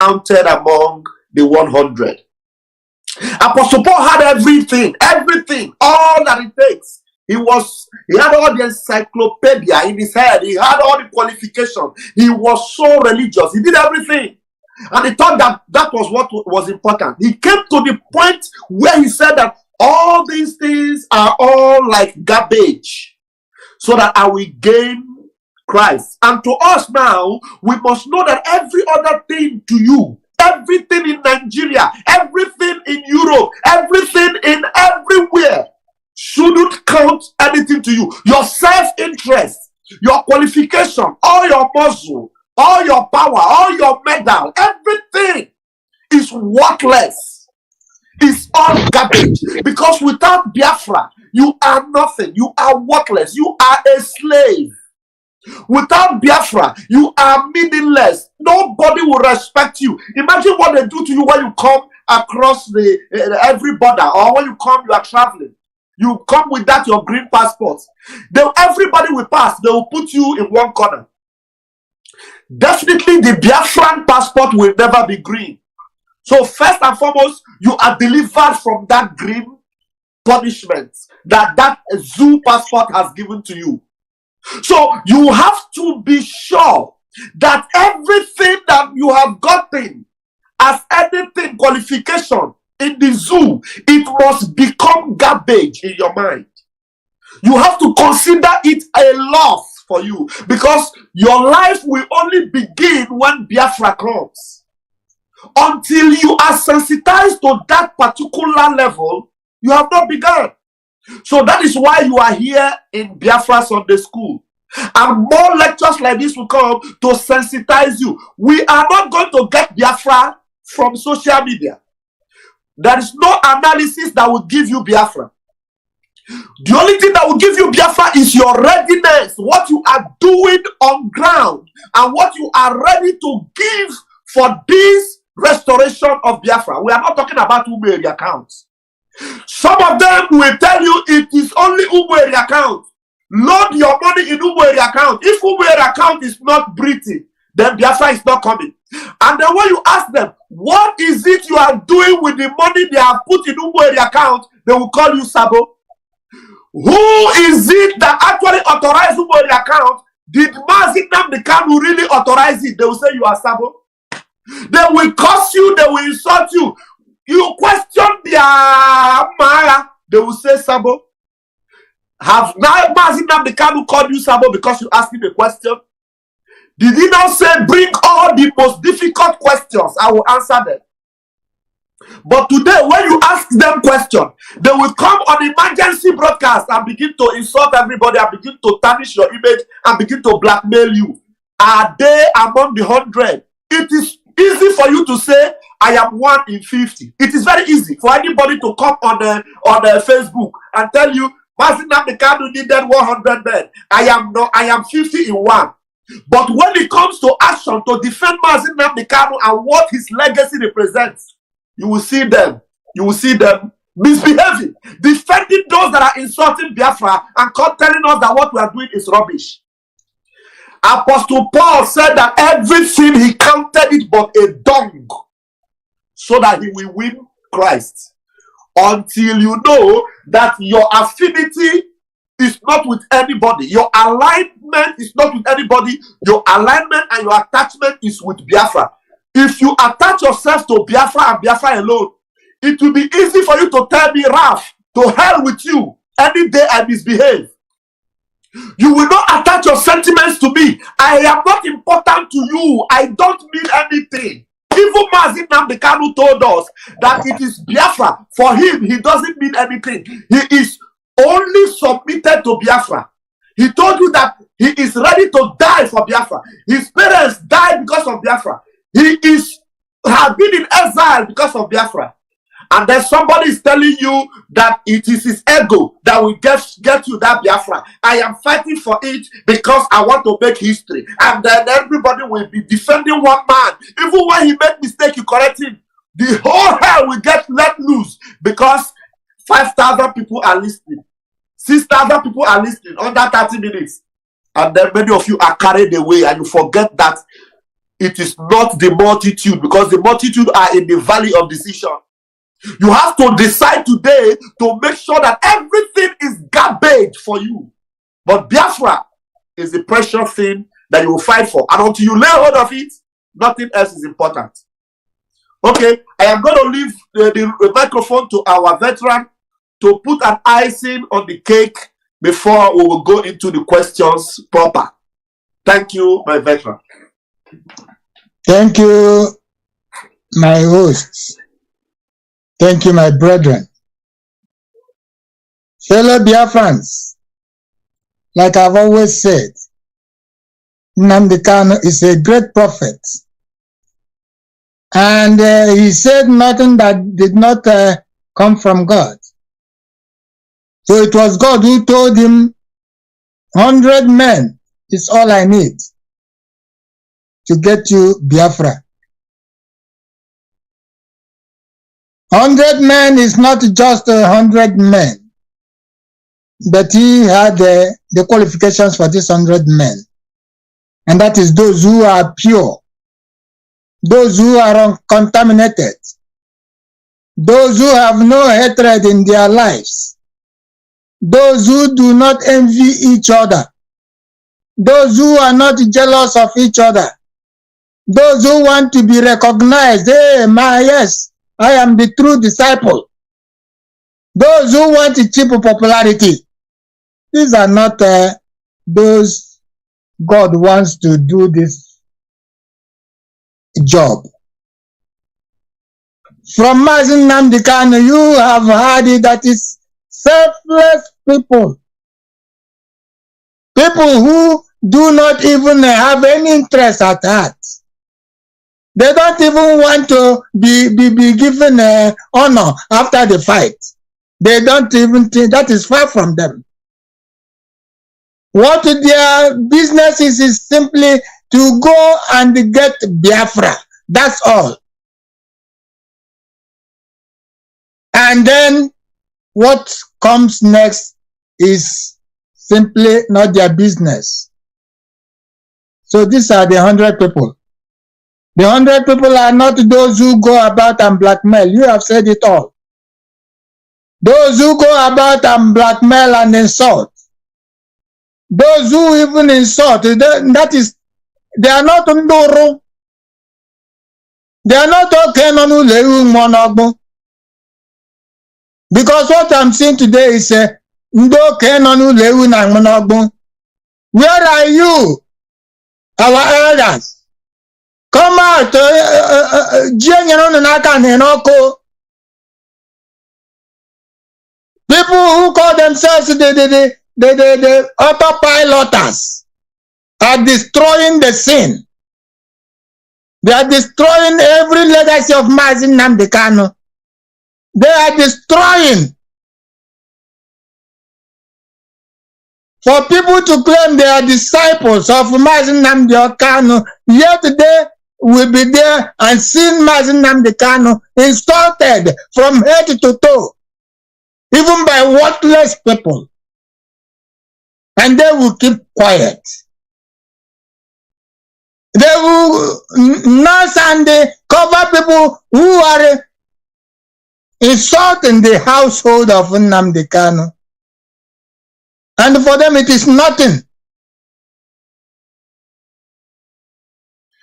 counted among the 100. Apostle Paul had everything, all that it takes. He had all the encyclopedia in his head. He had all the qualifications. He was so religious. He did everything. And he thought that was what was important. He came to the point where he said that all these things are all like garbage, so that I will gain Christ. And to us now, we must know that every other thing to you, everything in Nigeria, everything in Europe, everything in everywhere shouldn't count anything to you. Your self-interest, your qualification, all your muscle, all your power, all your medal, everything is worthless. It's all garbage. Because without Biafra, you are nothing. You are worthless. You are a slave. Without Biafra, you are meaningless. Nobody will respect you. Imagine what they do to you when you come across every border, or when you are traveling. You come with that your green passport. Everybody will pass. They will put you in one corner. Definitely, the Biafran passport will never be green. So first and foremost, you are delivered from that green punishment that zoo passport has given to you. So you have to be sure that everything that you have gotten as anything qualification in the zoo, it must become garbage in your mind. You have to consider it a loss for you, because your life will only begin when Biafra comes. Until you are sensitized to that particular level, you have not begun. So that is why you are here in Biafra Sunday School. And more lectures like this will come to sensitize you. We are not going to get Biafra from social media. There is no analysis that will give you Biafra. The only thing that will give you Biafra is your readiness, what you are doing on ground, and what you are ready to give for this restoration of Biafra. We are not talking about Umeri accounts. Some of them will tell you it is only Umeri account. Load your money in Umeri account. If Umeri account is not breathing, then Biafra is not coming. And then when you ask them, what is it you are doing with the money they have put in Umeri account, they will call you Sabo. Who is it that actually authorized Umeri account? Did Mazi Nnamdi Kanu really authorize it? They will say you are Sabo. They will curse you, they will insult you. You question their Mara, they will say Sabo. Have now Mazi Nnamdi Kanu called you Sabo because you asked him a question? Did he not say, bring all the most difficult questions, I will answer them? But today, when you ask them questions, they will come on emergency broadcast and begin to insult everybody and begin to tarnish your image and begin to blackmail you. Are they among the 100? It is easy for you to say, I am 1 in 50. It is very easy for anybody to come on Facebook and tell you, Mazi Nnamdi Kanu needed 100 men. I am 50 in 1. But when it comes to action to defend Mazi Nnamdi Kanu and what his legacy represents, you will see them misbehaving, defending those that are insulting Biafra and telling us that what we are doing is rubbish. Apostle Paul said that everything he counted it but a dung, so that he will win Christ. Until you know that your affinity is not with anybody, your alignment is not with anybody, your alignment and your attachment is with Biafra. If you attach yourself to Biafra and Biafra alone, it will be easy for you to tell me, Raf, to hell with you, any day I misbehave. You will not attach your sentiments to me. I am not important to you. I don't mean anything. Even Mazi Nnamdi Kanu told us that it is Biafra. For him, he doesn't mean anything. He is only submitted to Biafra. He told you that he is ready to die for Biafra. His parents died because of Biafra. He has been in exile because of Biafra. And then somebody is telling you that it is his ego that will get you that Biafra. I am fighting for it because I want to make history. And then everybody will be defending one man. Even when he make mistake, you correct him. The whole hell will get let loose because 5,000 people are listening. 6,000 people are listening under 30 minutes. And then many of you are carried away and you forget that it is not the multitude, because the multitude are in the valley of decision. You have to decide today to make sure that everything is garbage for you. But Biafra is the precious thing that you will fight for. And until you lay hold of it, nothing else is important. Okay, I am going to leave the microphone to our veteran to put an icing on the cake before we will go into the questions proper. Thank you, my veteran. Thank you, my hosts. Thank you, my brethren. Fellow Biafrans, like I've always said, Nnamdi Kanu is a great prophet. And he said nothing that did not come from God. So it was God who told him, 100 men is all I need to get you Biafra. 100 men is not just 100 men, but he had the qualifications for this 100 men. And that is those who are pure, those who are uncontaminated, those who have no hatred in their lives, those who do not envy each other, those who are not jealous of each other, those who want to be recognized. Hey, yes, I am the true disciple. Those who want cheap popularity. These are not those God wants to do this job. From Mazi Nnamdi Kanu, you have heard it, that is selfless people. People who do not even have any interest at heart. They don't even want to be given honor after the fight. They don't even think, that is far from them. What their business is simply to go and get Biafra. That's all. And then what comes next is simply not their business. So these are the 100 people. The 100 people are not those who go about and blackmail. You have said it all. Those who go about and blackmail and insult. Those who even insult, that is, they are not Ndoro. They are not okay. Because what I'm seeing today is where are you, our elders? Come out, people who call themselves the Autopiloters are destroying the scene. They are destroying every legacy of Mazi Nnamdi Kanu. They are destroying. For people to claim they are disciples of Mazi Nnamdi Kanu, yet they will be there and see Mazi Nnamdi Kanu insulted from head to toe, even by worthless people. And they will keep quiet. They will nurse and cover people who are insulting the household of Nnamdi Kanu. And for them it is nothing.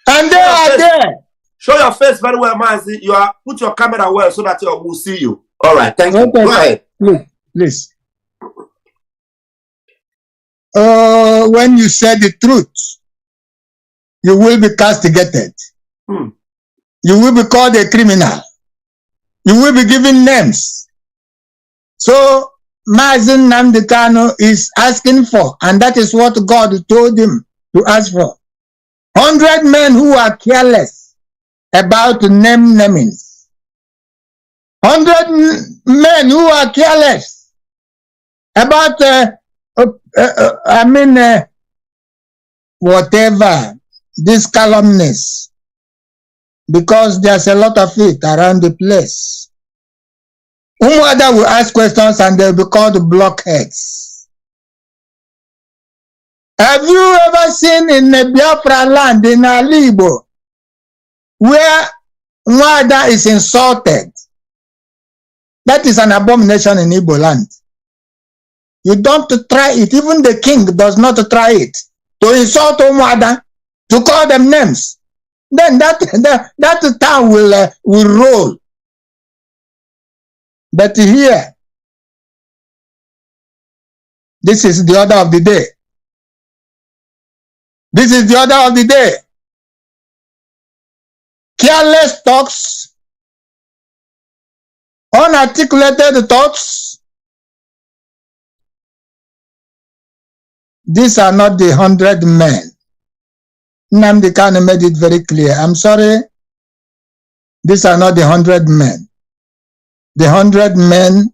And they are there. Show your face very well, Mazi. Put your camera well so that we'll see you. All right, thank you. Go ahead. Please. When you say the truth, you will be castigated. You will be called a criminal. You will be given names. So Mazi Nnamdi Kanu is asking for, and that is what God told him to ask for. 100 men who are careless about namings. 100 men who are careless about whatever, these calumnies, because there's a lot of it around the place. Whomever will ask questions and they'll be called blockheads. Have you ever seen in the Biafra land in Alibo where Nwada is insulted. That is an abomination in Igbo land. You don't try it. Even the king does not try it. To insult Nwada, to call them names. Then that town will roll. But here, this is the order of the day. This is the order of the day. Careless talks, unarticulated thoughts. These are not the 100 men. Nnamdi Kanu made it very clear. I'm sorry. These are not the 100 men. The 100 men,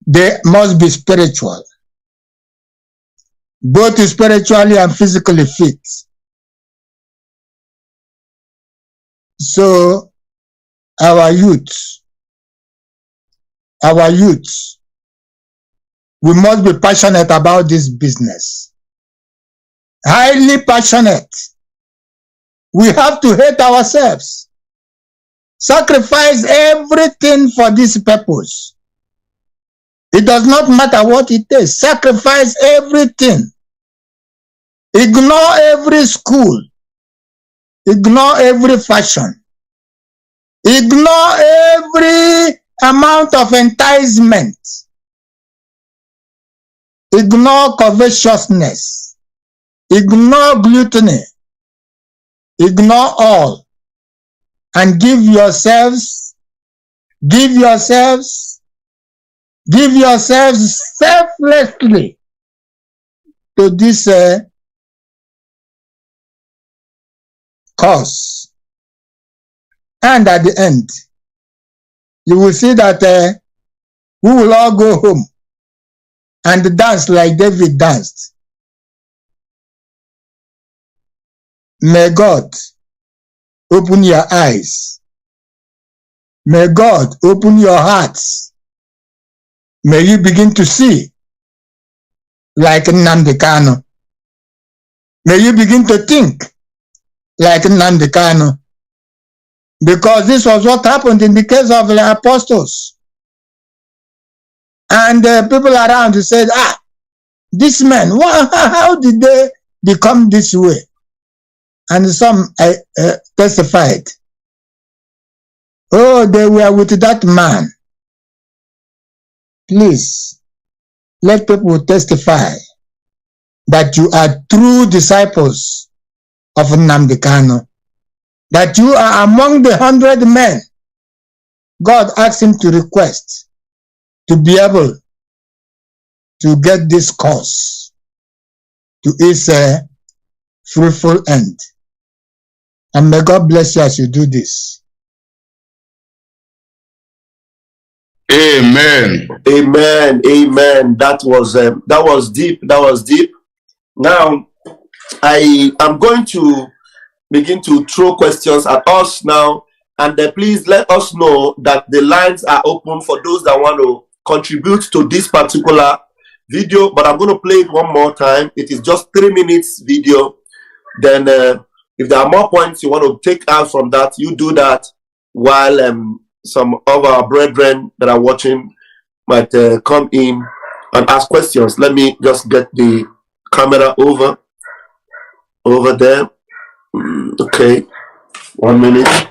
they must be spiritual. Both spiritually and physically fit. So, our youth, we must be passionate about this business. Highly passionate. We have to hate ourselves. Sacrifice everything for this purpose. It does not matter what it is. Sacrifice everything. Ignore every school. Ignore every fashion. Ignore every amount of enticement. Ignore covetousness. Ignore gluttony. Ignore all. And give yourselves selflessly to this cause. And at the end, you will see that we will all go home and dance like David danced. May God open your eyes. May God open your hearts. May you begin to see like Nnamdi Kanu. May you begin to think like Nnamdi Kanu. Because this was what happened in the case of the apostles. And people around said, this man, how did they become this way? And some testified, oh, they were with that man. Please, let people testify that you are true disciples of Nnamdi Kanu, that you are among the 100 men God asked him to request to be able to get this cause to its fruitful end. And may God bless you as you do this. Amen. Amen. Amen. That was deep. That was deep. Now, I am going to begin to throw questions at us now, and please let us know that the lines are open for those that want to contribute to this particular video. But I'm going to play it one more time. It is just 3 minutes video. Then, if there are more points you want to take out from that, you do that while some of our brethren that are watching might come in and ask questions. Let me just get the camera over there. Okay, 1 minute.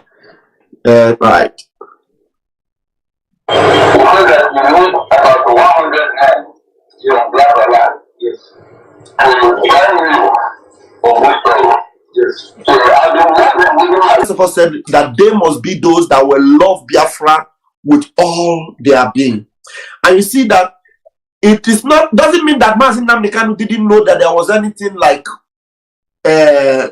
Right. About 100 men, blah, blah, blah. Yes. Yes. First of all, said that they must be those that will love Biafra with all their being. And you see that it is not, doesn't mean that Mazi Nnamdi Kanu didn't know that there was anything like Idu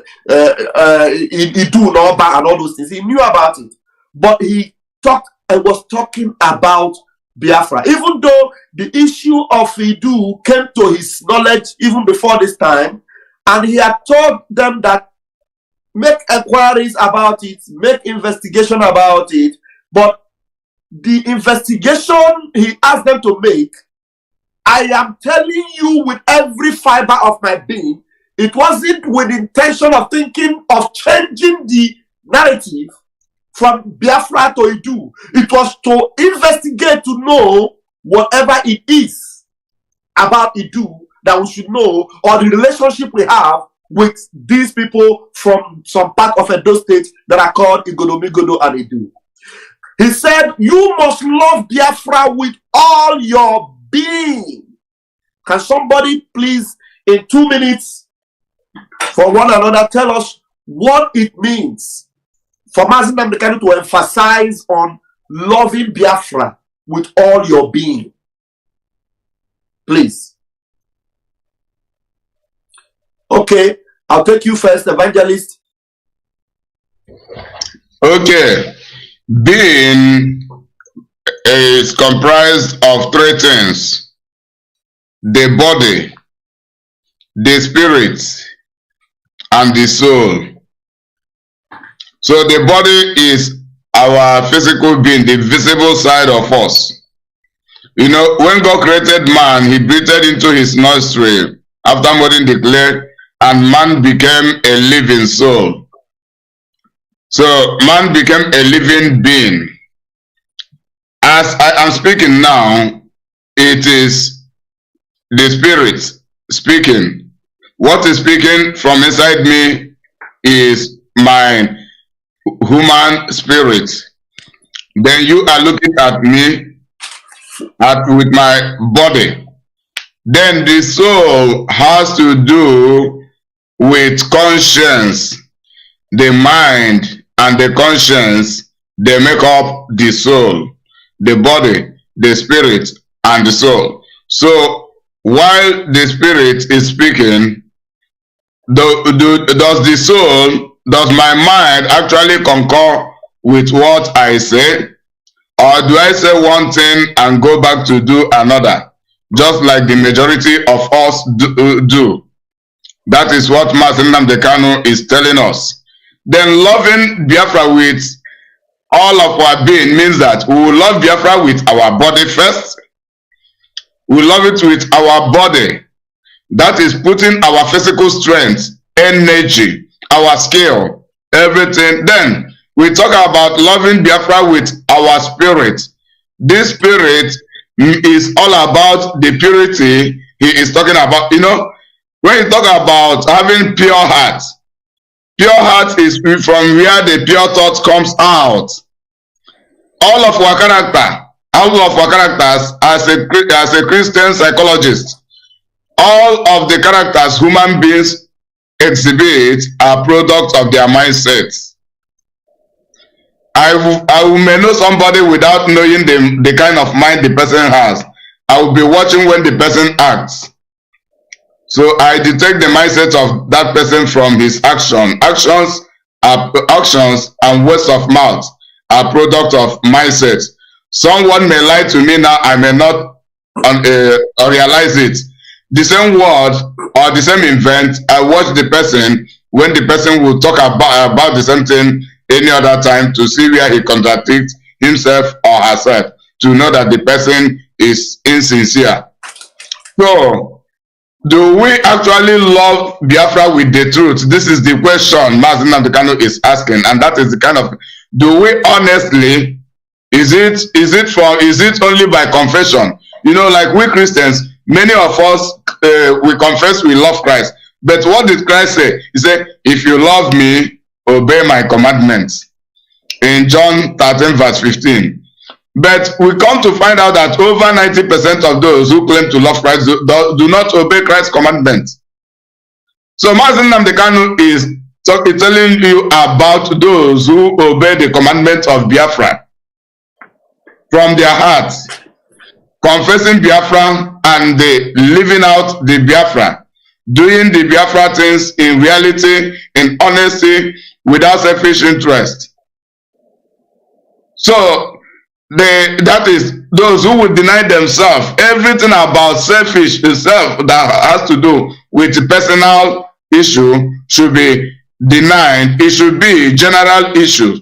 and all those things. He knew about it, but he was talking about Biafra. Even though the issue of Idu came to his knowledge even before this time, and he had told them that make inquiries about it, make investigation about it, but the investigation he asked them to make, I am telling you with every fiber of my being, It wasn't with the intention of thinking of changing the narrative from Biafra to Edu. It was to investigate, to know whatever it is about Edu that we should know, or the relationship we have with these people from some part of Edo State that are called Igodomigodo and Edu. He said, you must love Biafra with all your being. Can somebody please, in 2 minutes, for one another, tell us what it means for Mazi Nnamdi Kanu to emphasize on loving Biafra with all your being? Please. Okay, I'll take you first, Evangelist. Okay. Being is comprised of 3 things: the body, the spirit, and the soul. So the body is our physical being, the visible side of us. You know, when God created man, he breathed into his nostril after Moses declared, and man became a living soul. So man became a living being. As I am speaking now, it is the spirit speaking. What is speaking from inside me is my human spirit. Then you are looking at me with my body. Then the soul has to do with conscience. The mind and the conscience, they make up the soul, the body, the spirit, and the soul. So while the spirit is speaking, does the soul, does my mind actually concur with what I say? Or do I say one thing and go back to do another, just like the majority of us do? That is what Mazi Nnamdi Kanu is telling us. Then loving Biafra with all of our being means that we will love Biafra with our body first. We love it with our body. That is putting our physical strength, energy, our skill, everything. Then we talk about loving Biafra with our spirit. This spirit is all about the purity he is talking about. You know, when you talk about having pure heart is from where the pure thought comes out. All of our characters as a Christian psychologist, all of the characters human beings exhibit are products of their mindsets. I may know somebody without knowing the kind of mind the person has. I will be watching when the person acts. So I detect the mindset of that person from his action. Actions and words of mouth are product of mindset. Someone may lie to me now, I may not realize it. The same word or the same event, I watch the person when the person will talk about the same thing any other time to see where he contradicts himself or herself, to know that the person is insincere. So, do we actually love Biafra with the truth? This is the question Mazi Nnamdi Kanu is asking, and that is the kind of, do we honestly, is it only by confession? You know, like we Christians, many of us, we confess we love Christ. But what did Christ say? He said, if you love me, obey my commandments. In John 13 verse 15. But we come to find out that over 90% of those who claim to love Christ do not obey Christ's commandments. So Mazi Nnamdi Kanu is telling you about those who obey the commandments of Biafra from their hearts, confessing Biafra and living out the Biafra, doing the Biafra things in reality, in honesty, without selfish interest. So that is those who will deny themselves. Everything about selfish self that has to do with personal issue should be denied. It should be general issue,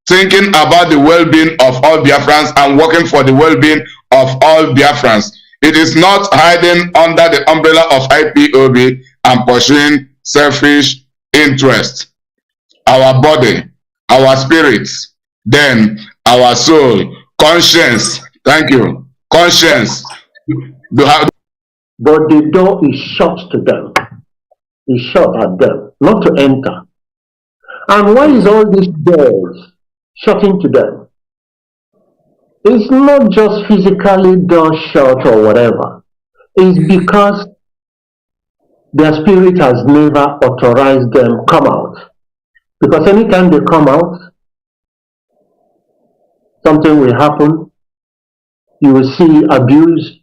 thinking about the well-being of all Biafrans and working for the well-being of all Biafrans. It is not hiding under the umbrella of IPOB and pursuing selfish interests. Our body, our spirits, then our soul, conscience. Thank you. Conscience. But the door is shut to them. It's shut at them, not to enter. And why is all these doors shutting to them? It's not just physically door shut or whatever. It's because their spirit has never authorized them come out. Because anytime they come out, something will happen. You will see abuse.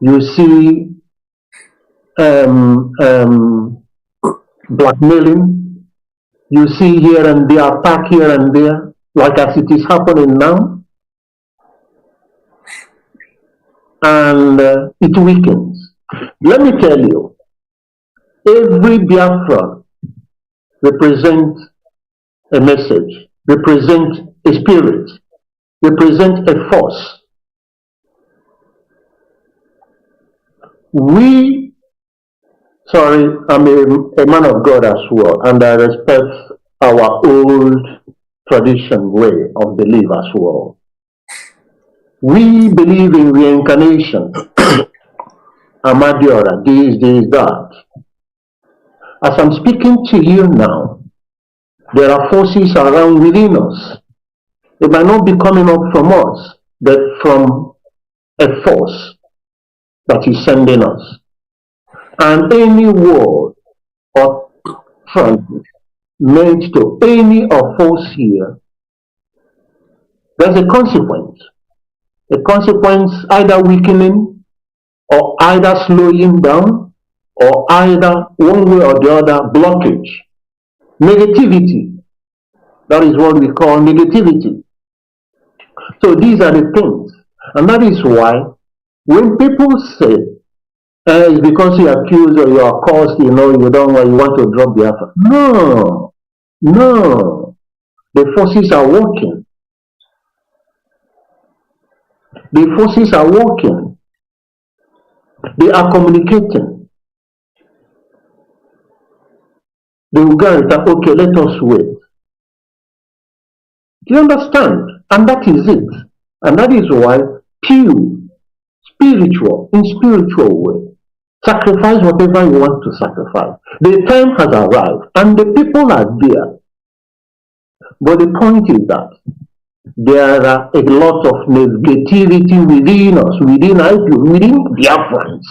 You will see blackmailing. You see here and there, attack here and there, like as it is happening now. And it weakens. Let me tell you, every Biafra represents a message, represents a spirit, represents a force. I'm a man of God as well, and I respect our old tradition way of belief as well. We believe in reincarnation, Amadiora, this, that. As I'm speaking to you now, there are forces around within us. It might not be coming up from us, but from a force that is sending us. And any word or phrase meant to any of us here, there's a consequence. A consequence either weakening or either slowing down or either one way or the other blockage. Negativity. That is what we call negativity. So these are the things. And that is why when people say, it's because you are accused or you are caused, you want to drop Biafra. No. The forces are working. The forces are working. They are communicating. They will go that, okay, let us wait. Do you understand? And that is it. And that is why pure, spiritual, in spiritual way, sacrifice whatever you want to sacrifice. The time has arrived and the people are there. But the point is that there are a lot of negativity within us, within Biafrans.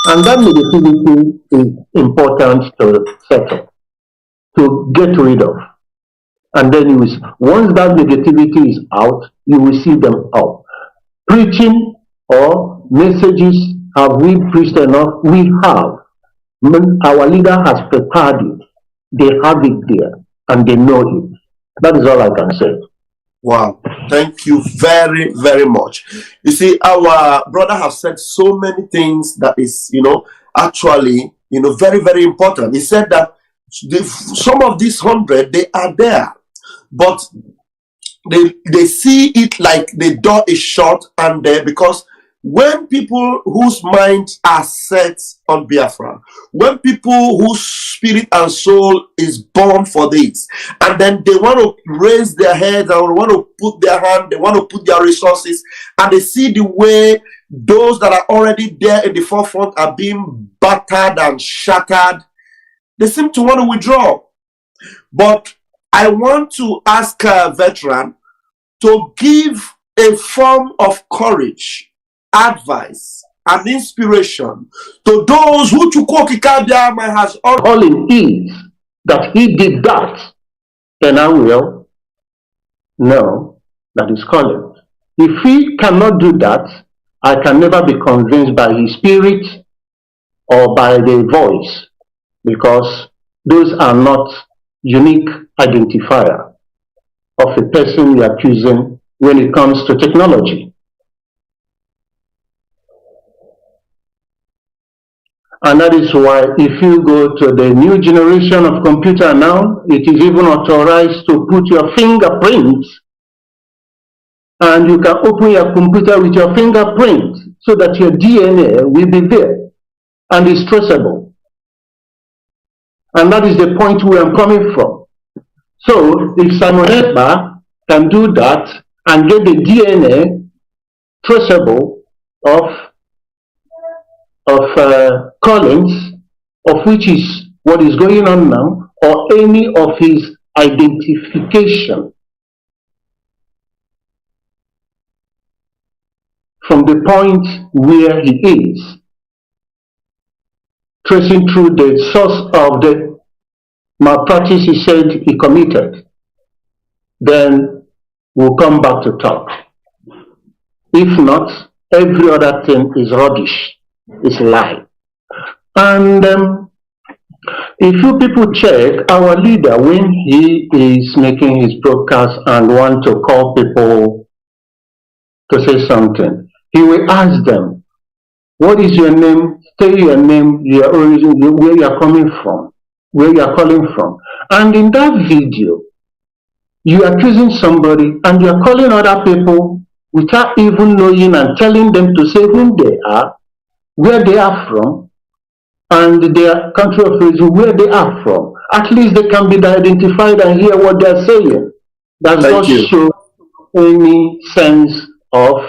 And that negativity is important to settle, to get rid of. And then once that negativity is out, you will see them out. Preaching or messages, have we preached enough? We have. Our leader has prepared it. They have it there and they know it. That is all I can say. Wow, thank you very, very much. You see, our brother has said so many things that is, actually, very, very important. He said that some of these 100, they are there, but they see it like the door is shut and there, because when people whose minds are set on Biafra, when people whose spirit and soul is born for this, and then they want to raise their heads and want to put their hand, they want to put their resources, and they see the way those that are already there in the forefront are being battered and shattered, they seem to want to withdraw. But I want to ask a veteran to give a form of courage, advice, and inspiration to those who Chukwokikabiama has all it is that he did that, then I will know that is calling. If he cannot do that, I can never be convinced by his spirit or by the voice, because those are not unique identifier of a person you are choosing when it comes to technology. And that is why if you go to the new generation of computer now, it is even authorized to put your fingerprints and you can open your computer with your fingerprint so that your DNA will be there and is traceable. And that is the point where I'm coming from. So if Simon Ekpa can do that and get the DNA traceable of Collins, of which is what is going on now, or any of his identification from the point where he is, tracing through the source of the malpractice he said he committed, then we'll come back to talk. If not, every other thing is rubbish, it's a lie. And if you people check our leader when he is making his broadcast and want to call people to say something, he will ask them, what is your name? Say your name, your origin, where you are coming from, where you are calling from. And in that video, you are accusing somebody and you are calling other people without even knowing and telling them to say who they are, where they are from, and their country of origin, where they are from. At least they can be identified and hear what they are saying. Does not show any sense of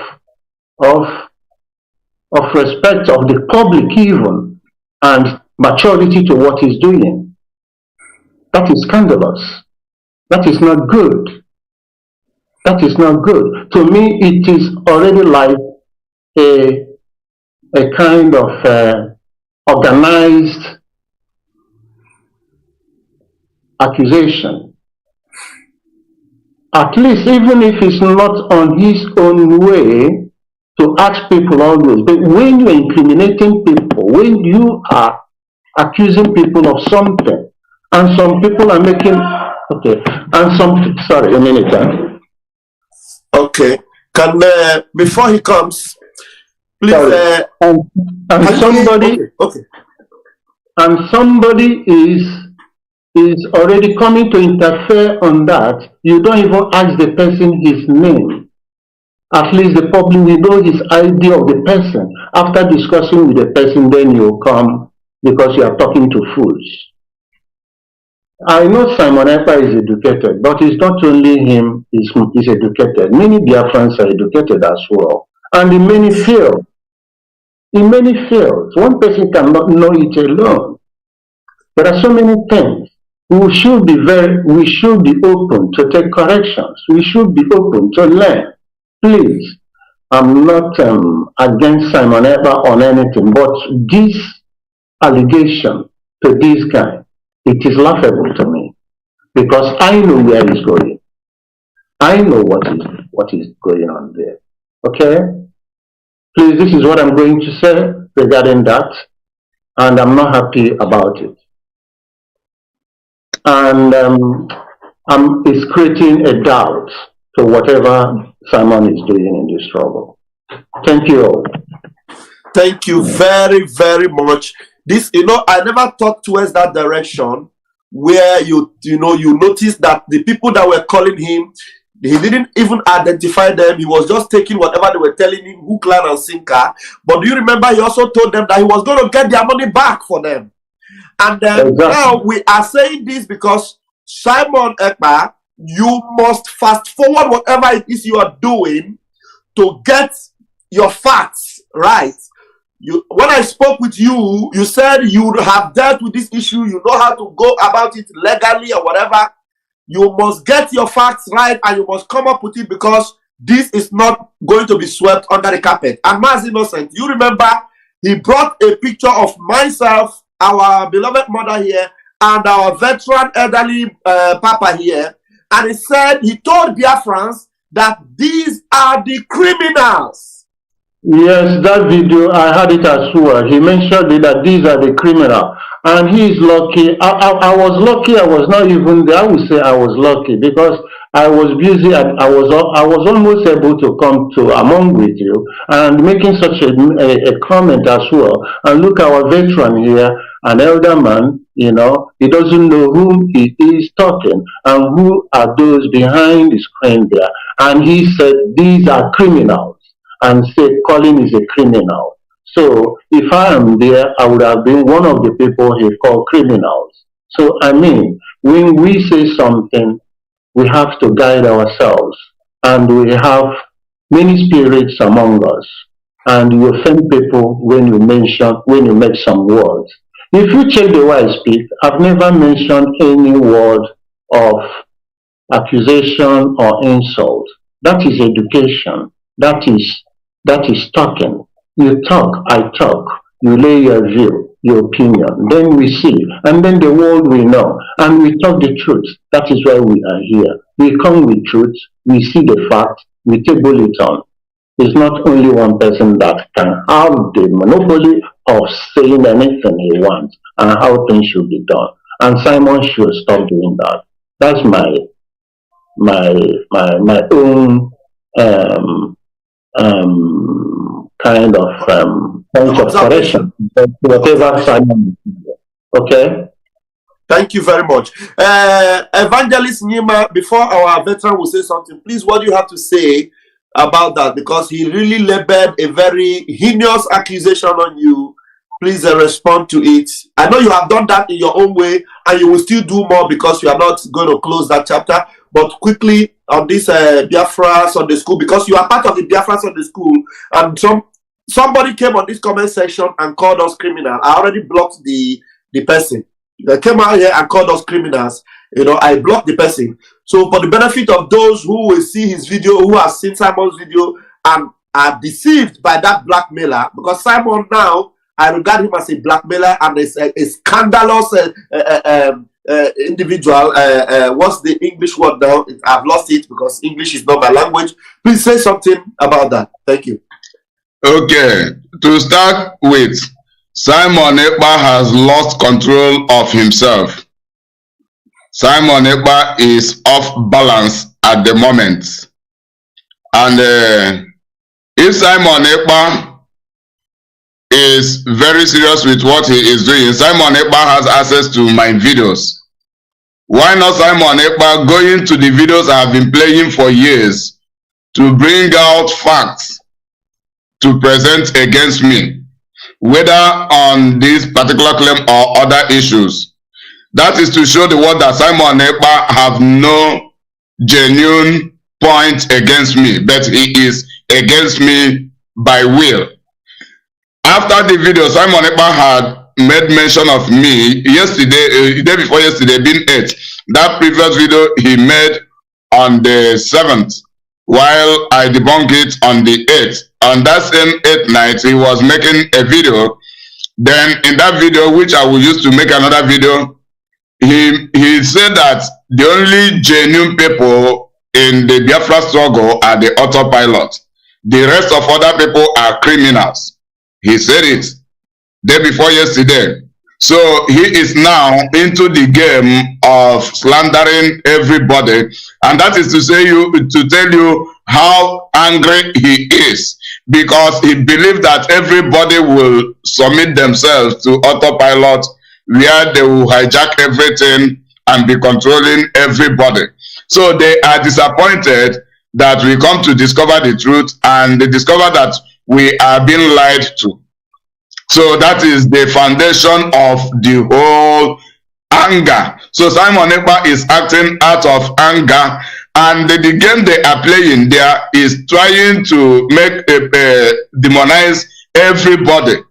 respect of the public even, and maturity to what he's doing. That is scandalous. That is not good. That is not good. To me, it is already like a kind of organized accusation. At least, even if it's not on his own way, to ask people always. But when you're incriminating people, when you are accusing people of something, and some people are making, okay, and some, sorry, a minute. Okay. Can, before he comes, please, and somebody, okay. And somebody is already coming to interfere on that. You don't even ask the person his name. At least the public will know his idea of the person. After discussing with the person, then you come because you are talking to fools. I know Simon Ekpa is educated, but it's not only him is educated. Many Biafrans are educated as well. And in many fields. In many fields. One person cannot know it alone. There are so many things. We should be open to take corrections. We should be open to learn. Please, I'm not against Simon Ekpa on anything, but this allegation to this guy, it is laughable to me because I know where he's going. I know what is going on there. Okay? Please, this is what I'm going to say regarding that, and I'm not happy about it. And it's creating a doubt to whatever Simon is doing in this struggle. Thank you all. Thank you very, very much. This, I never thought towards that direction where you notice that the people that were calling him, he didn't even identify them. He was just taking whatever they were telling him, hook, line, and sinker. But do you remember he also told them that he was going to get their money back for them? And then exactly. Now we are saying this because Simon Ekpa, you must fast forward whatever it is you are doing to get your facts right. When I spoke with you, you said you have dealt with this issue, you know how to go about it legally or whatever. You must get your facts right and you must come up with it because this is not going to be swept under the carpet. And Mazi Innocent, you remember he brought a picture of myself, our beloved mother here, and our veteran elderly papa here. And he said, he told Biafrans that these are the criminals. Yes, that video, I had it as well. He mentioned that these are the criminals. And he is lucky. I was lucky. I was not even there. I would say I was lucky because I was busy and I was almost able to come to among with you and making such a comment as well. And look, our veteran here, an elder man, he doesn't know whom he is talking and who are those behind the screen there. and he said these are criminals, and said Colin is a criminal. So if I am there, I would have been one of the people he called criminals. So I mean, when we say something, we have to guide ourselves, and we have many spirits among us, and you offend people when you make some words. If you check the way I speak, I've never mentioned any word of accusation or insult. That is education. That is talking. You talk, I talk. You lay your view, your opinion. Then we see, and then the world will know, and we talk the truth. That is why we are here. We come with truth. We see the fact. We table it on. It's not only one person that can have the monopoly of saying anything he wants and how things should be done. And Simon should stop doing that. That's my own kind of point of correction. Whatever Simon is. Okay. Thank you very much. Evangelist Nima, before our veteran will say something, please, what do you have to say about that? Because he really labeled a very heinous accusation on you. Please respond to it. I know you have done that in your own way, and you will still do more because you are not going to close that chapter. But quickly on this Biafra Sunday School, because you are part of the Biafra Sunday School, and somebody came on this comment section and called us criminal. I already blocked the person. They came out here and called us criminals. You know, I blocked the person. So for the benefit of those who will see his video, who have seen Simon's video and are deceived by that blackmailer, because Simon now, I regard him as a blackmailer and a scandalous individual. What's the English word now? I've lost it because English is not my language. Please say something about that. Thank you. Okay, to start with, Simon Ekpa has lost control of himself. Simon Ekpa is off balance at the moment. And if Simon Ekpa is very serious with what he is doing, Simon Ekpa has access to my videos. Why not Simon Ekpa going to the videos I have been playing for years to bring out facts to present against me, whether on this particular claim or other issues? That is to show the world that Simon Ekpa have no genuine point against me, but he is against me by will. After the video, Simon Ekpa had made mention of me yesterday, day before yesterday, being 8. That previous video he made on the 7th, while I debunked it on the 8th. On that same 8th night, he was making a video. Then in that video, which I will use to make another video, he said that the only genuine people in the Biafra struggle are the autopilot. The rest of other people are criminals. He said it day before yesterday. So he is now into the game of slandering everybody, and that is to tell you how angry he is, because he believes that everybody will submit themselves to autopilot, where they will hijack everything and be controlling everybody. So they are disappointed that we come to discover the truth, and they discover that we are being lied to. So that is the foundation of the whole anger. So Simon Ekpa is acting out of anger, and the game they are playing there is trying to make demonize everybody,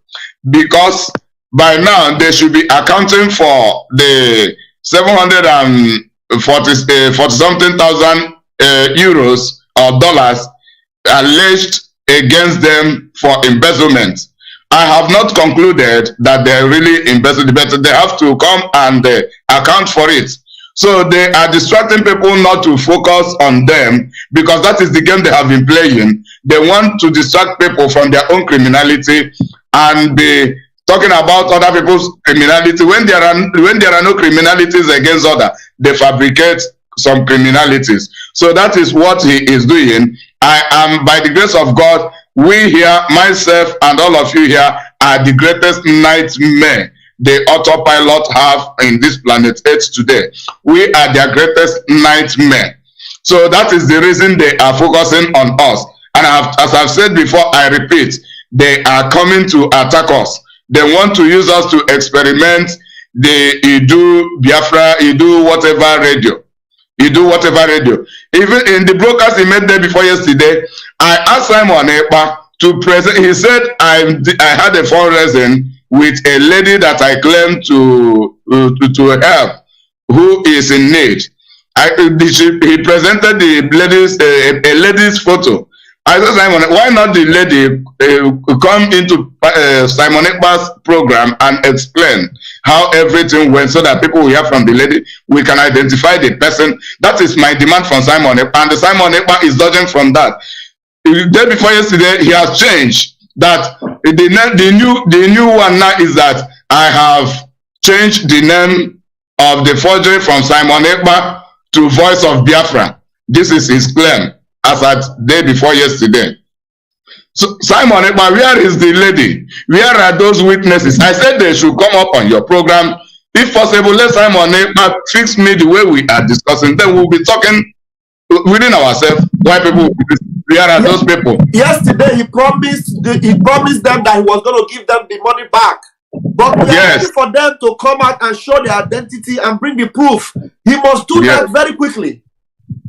because by now they should be accounting for the 740 something thousand euros or dollars alleged against them for embezzlement. I have not concluded that they really embezzled, but they have to come and account for it. So they are distracting people not to focus on them, because that is the game they have been playing. They want to distract people from their own criminality and be talking about other people's criminality. When there are no criminalities against others, they fabricate some criminalities. So that is what he is doing. I am, by the grace of God, we here, myself and all of you here, are the greatest nightmare the autopilot have in this planet Earth today. We are their greatest nightmare. So that is the reason they are focusing on us. And as I've said before, I repeat, they are coming to attack us. They want to use us to experiment. You do Biafra, you do whatever radio. You do whatever radio. Even in the broadcast he made there before yesterday, I asked Simon Ekpa to present. He said I had a fundraising with a lady that I claim to help, who is in need. He presented the ladies a lady's photo. I said, Simon, why not the lady come into Simon Ekpa's program and explain how everything went, so that people will hear from the lady, we can identify the person. That is my demand from Simon Ekpa, and the Simon Ekpa is dodging from that. The day before yesterday, he has changed that. The new one now is that I have changed the name of the forgery from Simon Ekpa to Voice of Biafra. This is his claim as at day before yesterday. So Simon Ekpa, where is the lady? Where are those witnesses? I said they should come up on your program. If possible, let Simon Ekpa fix me the way we are discussing. Then we'll be talking within ourselves. Why people? Where are those people? Yesterday he promised them that he was going to give them the money back. But we are ready for them to come out and show their identity and bring the proof. He must do that very quickly.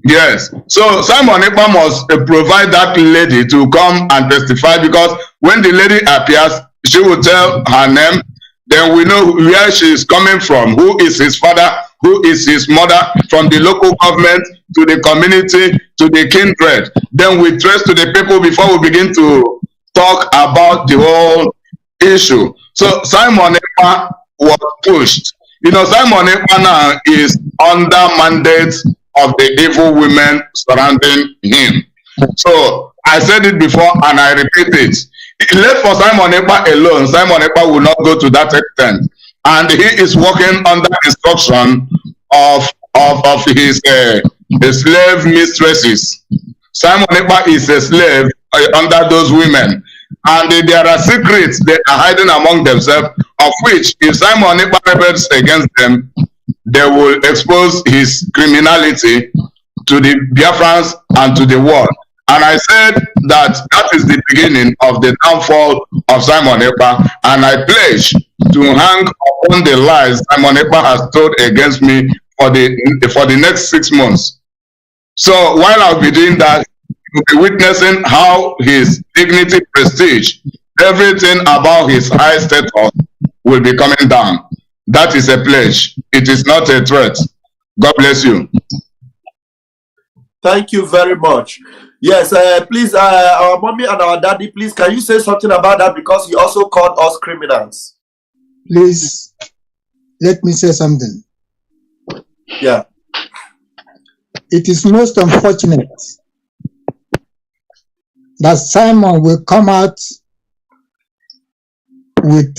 Yes. So Simon Ekpa must provide that lady to come and testify, because when the lady appears, she will tell her name. Then we know where she is coming from, who is his father, who is his mother, from the local government to the community to the kindred. Then we trace to the people before we begin to talk about the whole issue. So Simon Ekpa was pushed. You know, Simon Ekpa now is under mandate of the evil women surrounding him. So I said it before and I repeat it. Left for Simon Ekpa alone, Simon Ekpa will not go to that extent. And he is working under instruction of his slave mistresses. Simon Ekpa is a slave under those women. And there are secrets they are hiding among themselves, of which if Simon Ekpa rebels against them, they will expose his criminality to the Biafrans and to the world. And I said that is the beginning of the downfall of Simon Ekpa, and I pledge to hang upon the lies Simon Ekpa has told against me for the next 6 months. So while I'll be doing that, you'll be witnessing how his dignity, prestige, everything about his high status will be coming down. That is a pledge. It is not a threat. God bless you. Thank you very much. Yes, please, our mommy and our daddy, please, can you say something about that? Because he also called us criminals. Please, let me say something. Yeah. It is most unfortunate that Simon will come out with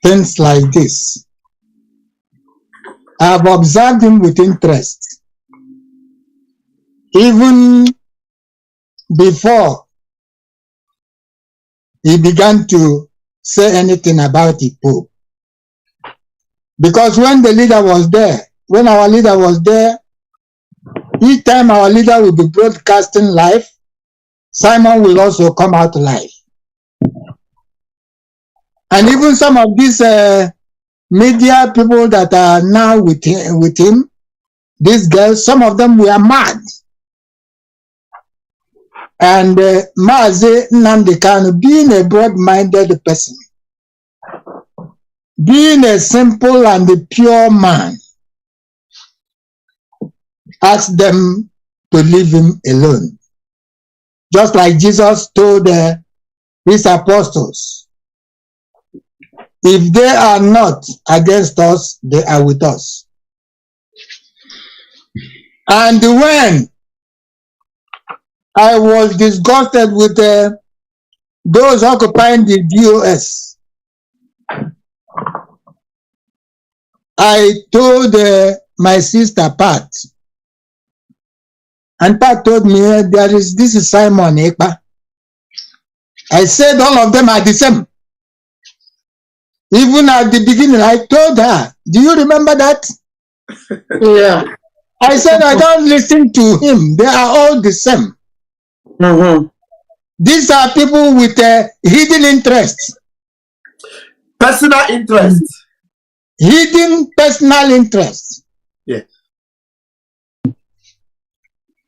things like this. I have observed him with interest. Even before he began to say anything about the Pope. Because when the leader was there, when our leader was there, each time our leader will be broadcasting live, Simon will also come out live. And even some of these media people that are now with him, these girls, some of them were mad. And Mazi Nnamdi Kanu, being a broad-minded person, being a simple and a pure man, asked them to leave him alone. Just like Jesus told his apostles, if they are not against us, they are with us. And when I was disgusted with those occupying the DOS, I told my sister Pat, and Pat told me, this is Simon Ekpa. I said all of them are the same. Even at the beginning, I told her, do you remember that? Yeah. I said I don't listen to him. They are all the same. These are people with hidden interests. Personal interest. Hidden personal interests. Yeah.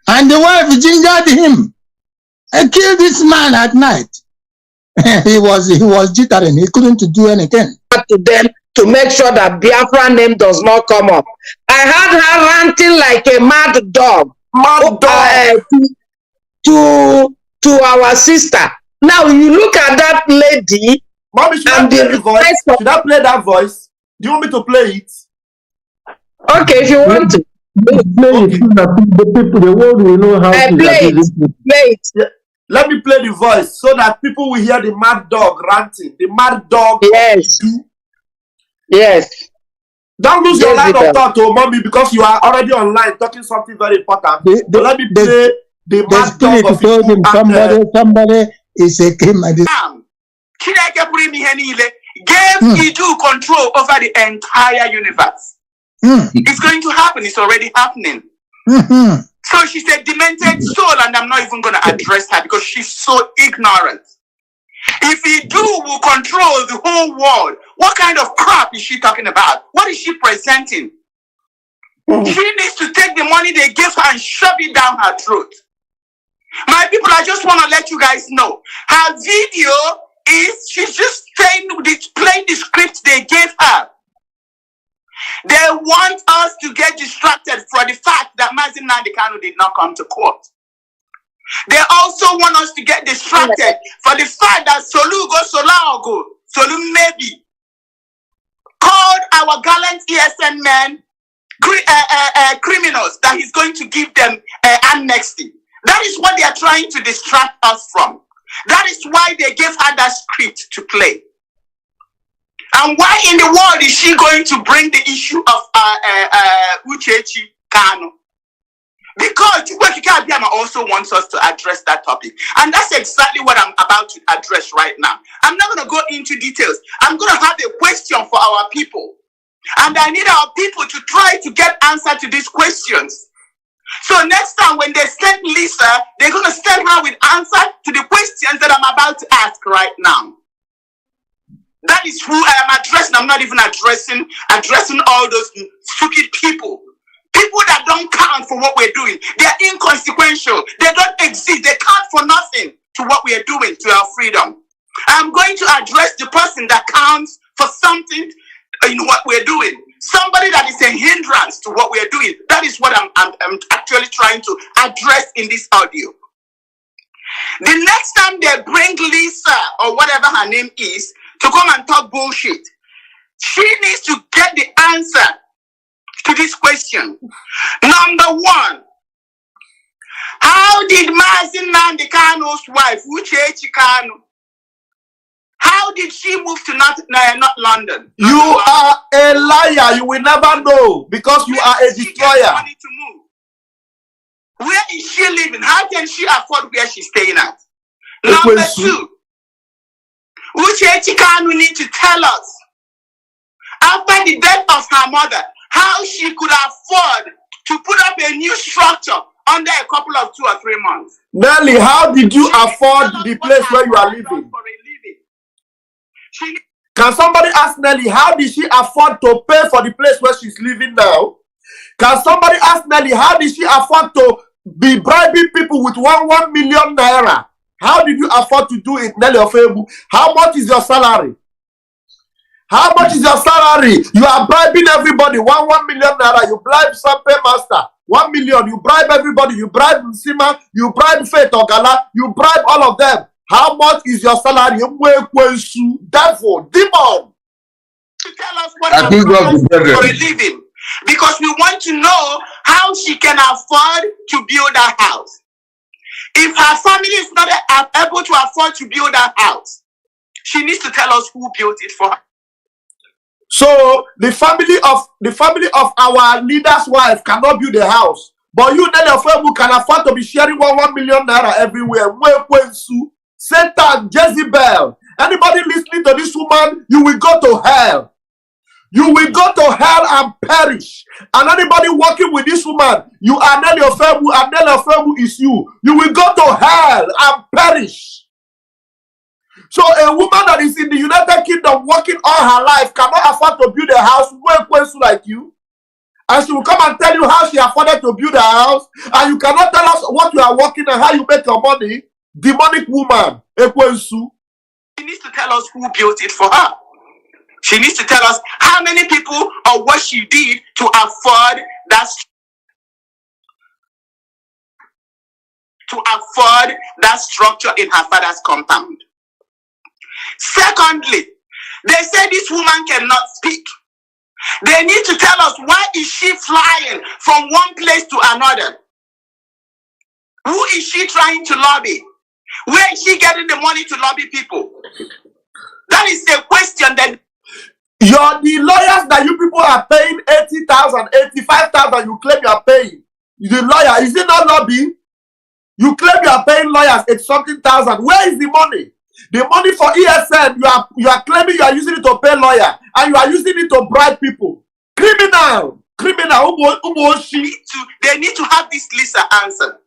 And the wife gingered him. I killed this man at night. he was jittering. He couldn't do anything. To them to make sure that Biafra name does not come up. I had her ranting like a mad dog. To our sister. Now you look at that lady. Mommy, should I play the voice? Should I play that voice? Do you want me to play it? Okay, if you want to. Play it. The world will know how to play it. Play it. Yeah. Let me play the voice so that people will hear the mad dog ranting. The mad dog. Yes. Yes. Don't lose your line of thought, oh, mommy, because you are already online talking something very important. So let me play the mad dog of him. Somebody is a criminal. Gave Idu control over the entire universe. It's going to happen. It's already happening. So she's a demented soul, and I'm not even going to address her because she's so ignorant. If Idu will control the whole world, what kind of crap is she talking about? What is she presenting? She needs to take the money they give her and shove it down her throat. My people, I just want to let you guys know. Her video is, she's just playing the script they gave her. They want us to get distracted for the fact that Mazi Nnamdi Kanu did not come to court. They also want us to get distracted for the fact that Solu maybe called our gallant ESN men criminals, that he's going to give them amnesty. That is what they are trying to distract us from. That is why they gave her that script to play. And why in the world is she going to bring the issue of Uchechi Kanu? Because Chukwuka also wants us to address that topic. And that's exactly what I'm about to address right now. I'm not going to go into details. I'm going to have a question for our people. And I need our people to try to get answer to these questions. So next time when they send Lisa, they're going to send her with answer to the questions that I'm about to ask right now. That is who I am addressing. I'm not even addressing all those stupid people. People that don't count for what we're doing. They're inconsequential. They don't exist. They count for nothing to what we are doing, to our freedom. I'm going to address the person that counts for something in what we're doing. Somebody that is a hindrance to what we're doing. That is what I'm actually trying to address in this audio. The next time they bring Lisa, or whatever her name is, to come and talk bullshit, she needs to get the answer to this question. Number one, how did Mazi Nnamdi Kanu's wife, Uchechi Kanu, how did she move to not London? You are a liar. You will never know because you are a destroyer. Money to move? Where is she living? How can she afford where she's staying at? Number two, Uchechi Kanu needs to tell us, after the death of her mother, how she could afford to put up a new structure under a couple of 2 or 3 months. Nelly, how did you afford the place where you are living? Can somebody ask Nelly, how did she afford to pay for the place where she's living now? Can somebody ask Nelly, how did she afford to be bribing people with 1 million naira? How did you afford to do it, Nelly Ofebu? How much is your salary? How much is your salary? You are bribing everybody. 1 million naira. You bribe some paymaster. 1 million. You bribe everybody. You bribe Nsima. You bribe Faith Ogala. You bribe all of them. How much is your salary? Devil, demon. To tell us what I'm doing for a living. Because we want to know how she can afford to build a house. If her family is not able to afford to build a house, she needs to tell us who built it for her. So the family of our leader's wife cannot build a house, but you, Nelly Ofebu, can afford to be sharing 1 million naira everywhere. Satan, Jezebel, anybody listening to this woman, you will go to hell. You will go to hell and perish. And anybody working with this woman, you are Nelly Ofemu, and Nelly Ofemu is you. You will go to hell and perish. So a woman that is in the United Kingdom working all her life cannot afford to build a house like you. And she will come and tell you how she afforded to build a house. And you cannot tell us what you are working and how you make your money. Demonic woman. She needs to tell us who built it for her. She needs to tell us how many people or what she did to afford that structure in her father's compound. Secondly, they say this woman cannot speak. They need to tell us why is she flying from one place to another? Who is she trying to lobby? Where is she getting the money to lobby people? That is the question that the lawyers that you people are paying 80,000, 85,000, you claim you are paying. The lawyer, is it not lobby? You claim you are paying lawyers 80-something thousand. Where is the money? The money for ESN, you are claiming you are using it to pay lawyer, and you are using it to bribe people. Criminal. They need to have this Lisa answer.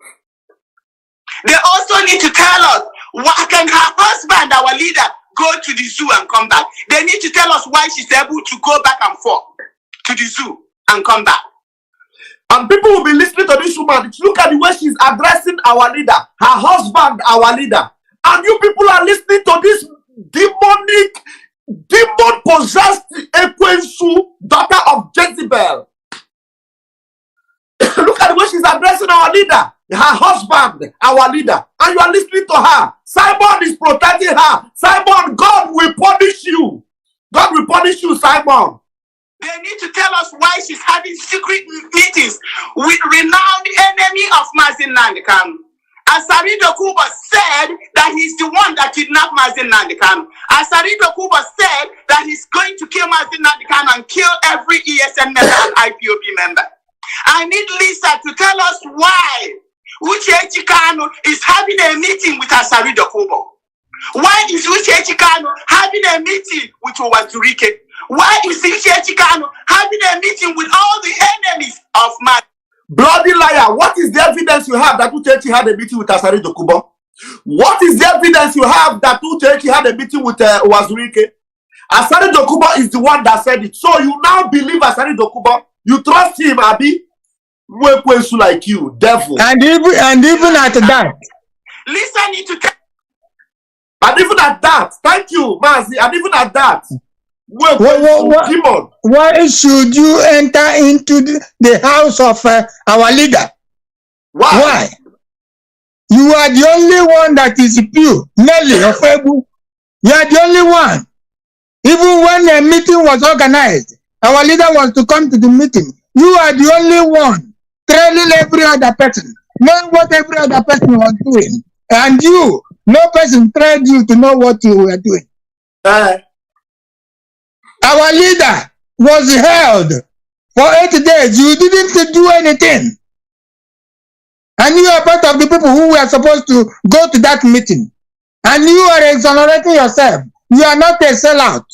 They also need to tell us, why can her husband, our leader, go to the zoo and come back? They need to tell us why she's able to go back and forth to the zoo and come back. And people will be listening to this woman. Look at the way she's addressing our leader, her husband, our leader. And you people are listening to this demon-possessed Ekwensu, daughter of Jezebel. Look at the way she's addressing our leader, her husband, our leader. And you are listening to her. Simon is protecting her. Simon, God will punish you. God will punish you, Simon. They need to tell us why she's having secret meetings with renowned enemy of Mazi Nnamdi Kanu. Asari Dokubo said that he's the one that kidnapped Mazi Nnamdi Kanu. Asari Dokubo said that he's going to kill Mazi Nnamdi Kanu and kill every ESN member and IPOB member. I need Lisa to tell us why Uchechi Kanu is having a meeting with Asari Dokubo. Why is Uchechi Kanu having a meeting with Owazurike? Why is Uchechi Kanu having a meeting with all the enemies of Mazi? Bloody liar, what is the evidence you have that Uchechi had a meeting with Asari Dokubo? What is the evidence you have that Uchechi had a meeting with Owazurike? Asari Dokubo is the one that said it. So you now believe Asari Dokubo? You trust him, Abi? Like you, devil. And even at that. Listen need to tell. And even at that, thank you, Mazi. And even at that, demon. Why should you enter into the house of our leader? Why? You are the only one that is pure. Nelly Ofemu. You are the only one. Even when a meeting was organized, our leader was to come to the meeting. You are the only one trailing every other person, knowing what every other person was doing. And you, no person trained you to know what you were doing. Our leader was held for 8 days. You didn't do anything. And you are part of the people who were supposed to go to that meeting. And you are exonerating yourself. You are not a sellout.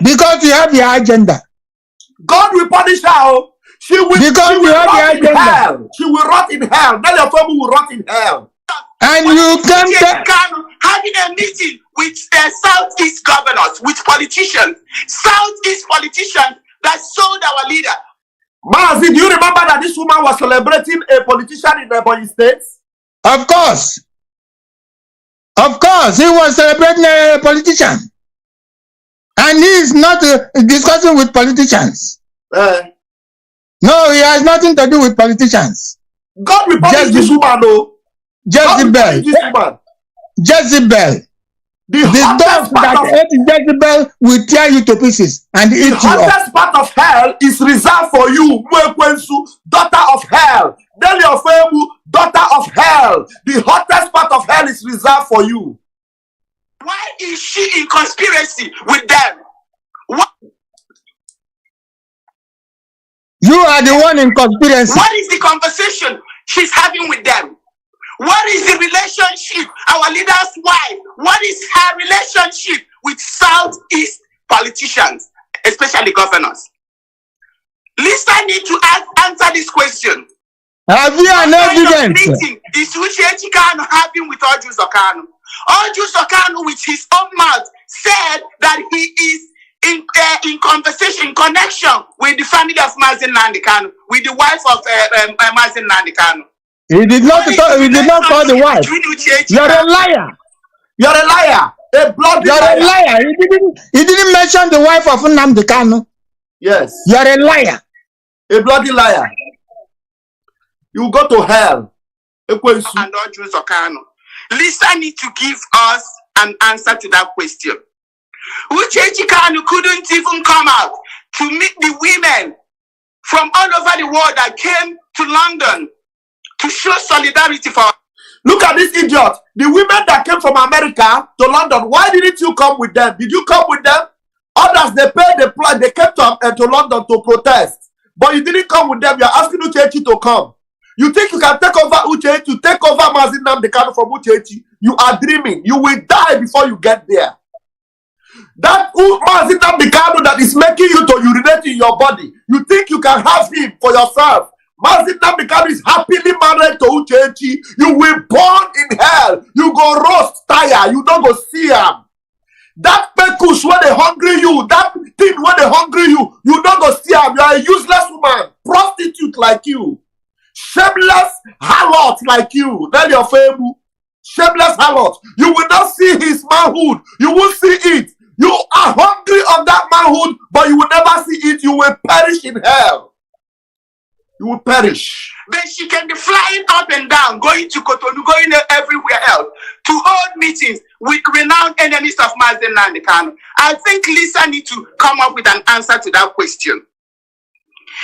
Because you have your agenda. God will punish her. She will rot in hell. She will rot in hell. Nelly Ofemu will rot in hell. And you come having a meeting with Southeast governors, with politicians, Southeast politicians that sold our leader. Mazi, do you remember that this woman was celebrating a politician in the Ebonyi State? Of course. Of course, he was celebrating a politician. And he is not discussing with politicians. No, he has nothing to do with politicians. God will punish this woman, though. Jezebel. Jezebel. The dogs that ate Jezebel will tear you to pieces and eat you up. The hottest part of hell is reserved for you, Mwekwensu, daughter of hell. Nelly Ofemu, daughter of hell. The hottest part of hell is reserved for you. Why is she in conspiracy with them? What? You are the one in conspiracy. What is the conversation she's having with them? What is the relationship, our leader's wife? What is her relationship with Southeast politicians? especially governors. Lisa need to answer this question. Have you an evidence? Meeting is Uchechi Kanu having with Ojus Okanu? Ojus Okanu, with his own mouth, said that he is in conversation, connection with the family of Mazi Nnamdi Kanu, with the wife of Mazi Nnamdi Kanu. He did not call the wife. You're a liar. You're a liar. A bloody You're liar. a liar. He didn't mention the wife of Nnamdi Kanu. Yes. You're a liar. A bloody liar. You go to hell. And Ojus Okanu. Lisa needs to give us an answer to that question. Uchechi Kanu couldn't even come out to meet the women from all over the world that came to London to show solidarity for. Look at this idiot. The women that came from America to London, why didn't you come with them? Did you come with them? Others, they paid the price. They came to London to protest. But you didn't come with them. You're asking Uchechi to come. You think you can take over Uchechi, to take over Mazi Nnamdi Kanu from Uchechi? You are dreaming. You will die before you get there. That Mazi Nnamdi Kanu that is making you to urinate in your body, you think you can have him for yourself? Mazi Nnamdi Kanu is happily married to Uchechi. You will burn in hell. You go roast tire. You don't go see him. That pekus when they hungry you, that thing when they hungry you, you don't go see him. You are a useless woman, prostitute like you, shameless harlot like you. Tell your family, shameless harlot. You will not see his manhood. You will see it. You are hungry of that manhood, but you will never see it. You will perish in hell. You will perish. Then she can be flying up and down, going to Cotonou, going everywhere else to hold meetings with renowned enemies of Mazi Nnamdi Kanu. I think Lisa needs to come up with an answer to that question.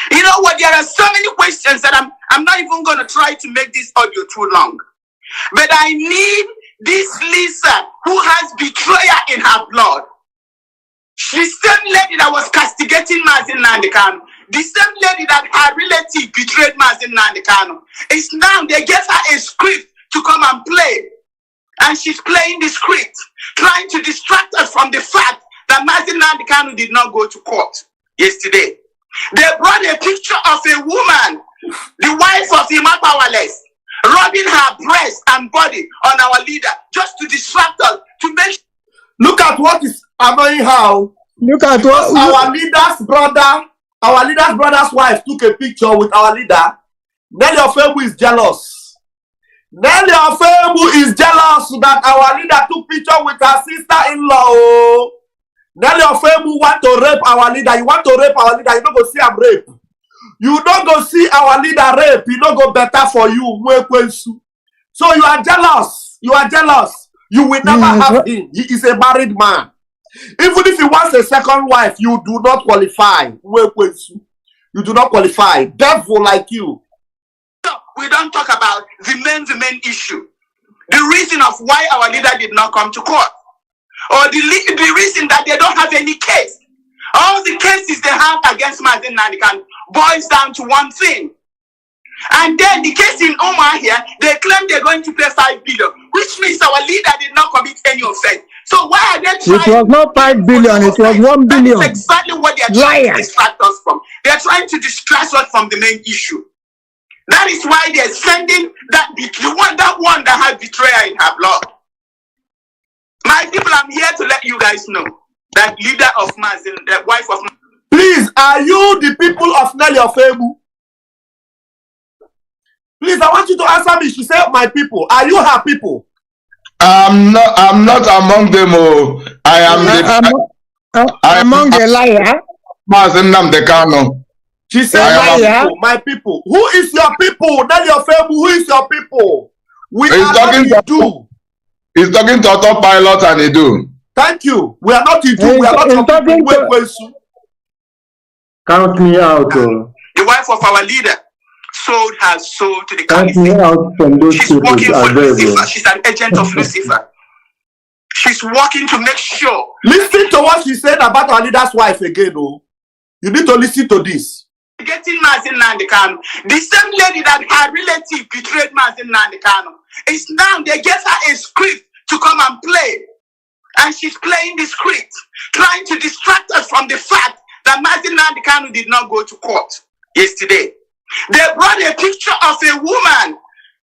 You know what? There are so many questions that I'm not even going to try to make this audio too long. But I need this Lisa who has betrayal in her blood. The same lady that was castigating Mazi Nnamdi Kanu, the same lady that her relative betrayed Mazi Nnamdi Kanu, is now they gave her a script to come and play. And she's playing the script, trying to distract us from the fact that Mazi Nnamdi Kanu did not go to court yesterday. They brought a picture of a woman, the wife of Ima Powerless, rubbing her breast and body on our leader just to distract us, to make. Look at what is annoying how. Look at what our leader's brother's wife took a picture with our leader. Nelly Ofebu is jealous. Nelly Ofebu is jealous that our leader took picture with her sister-in-law. Nelly Ofebu want to rape our leader. You want to rape our leader, you don't go see him rape. You don't go see our leader rape. You don't go better for you. So you are jealous. You are jealous. You will never have him. He is a married man. Even if he wants a second wife, you do not qualify. You do not qualify. Devil like you. So we don't talk about the main issue. The reason of why our leader did not come to court. Or the reason that they don't have any case. All the cases they have against Mazi Nnamdi Kanu boils down to one thing. And then the case in Omar here, they claim they're going to pay 5 billion, which means our leader did not commit any offense. So why are they trying? It was not 5 billion, it was 1 billion. That's exactly what they are trying to distract us from. They are trying to distract us from the main issue. That is why they are sending that one that has betrayal in her blood. My people, I'm here to let you guys know that leader of Mazi, the wife of Mazi. Please, are you the people of Nelly Ofebu? Please, I want you to answer me. She said, my people. Are you her people? I'm not among them. Oh. I am among the liar. Mazi Nnamdi Kanu. She said, my people. Who is your people? Nelly Ofebu, who is your people? We are not Idu. He's talking to Autopiloter and Idu. Thank you. We are not Idu. We are not your people. Count me out. The wife of our leader sold her soul to the Count me out from those She's people. working for Lucifer. She's an agent of Lucifer. She's working to make sure. Listen to what she said about our leader's wife again. Oh, you need to listen to this. Getting Mazi Nnamdi Kanu. The same lady that her relative betrayed Mazi Nnamdi Kanu. It's now they gave her a script to come and play. And she's playing the script, trying to distract us from the fact that Nnamdi Kanu did not go to court yesterday. They brought a picture of a woman,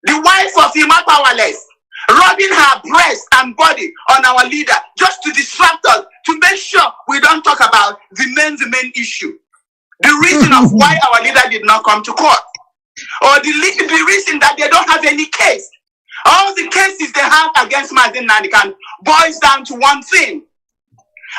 the wife of Ima Powerless, rubbing her breast and body on our leader just to distract us, to make sure we don't talk about the main issue. The reason of why our leader did not come to court, or the reason that they don't have any case. All the cases they have against Nnamdi Kanu boils down to one thing.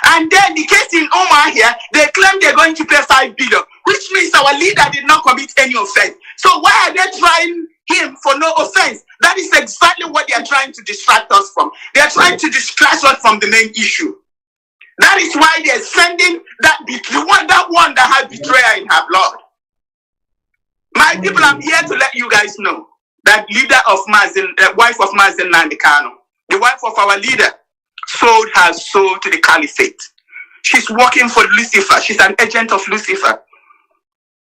And then the case in Omar here, they claim they're going to pay 5 billion, which means our leader did not commit any offense. So why are they trying him for no offense? That is exactly what they are trying to distract us from. They are trying to distract us from the main issue. That is why they are sending that one that had betrayal in her blood. My people, I'm here to let you guys know that leader of Mazi, the wife of Mazi Nnamdi Kanu, the wife of our leader, sold her soul to the caliphate. She's working for Lucifer. She's an agent of Lucifer.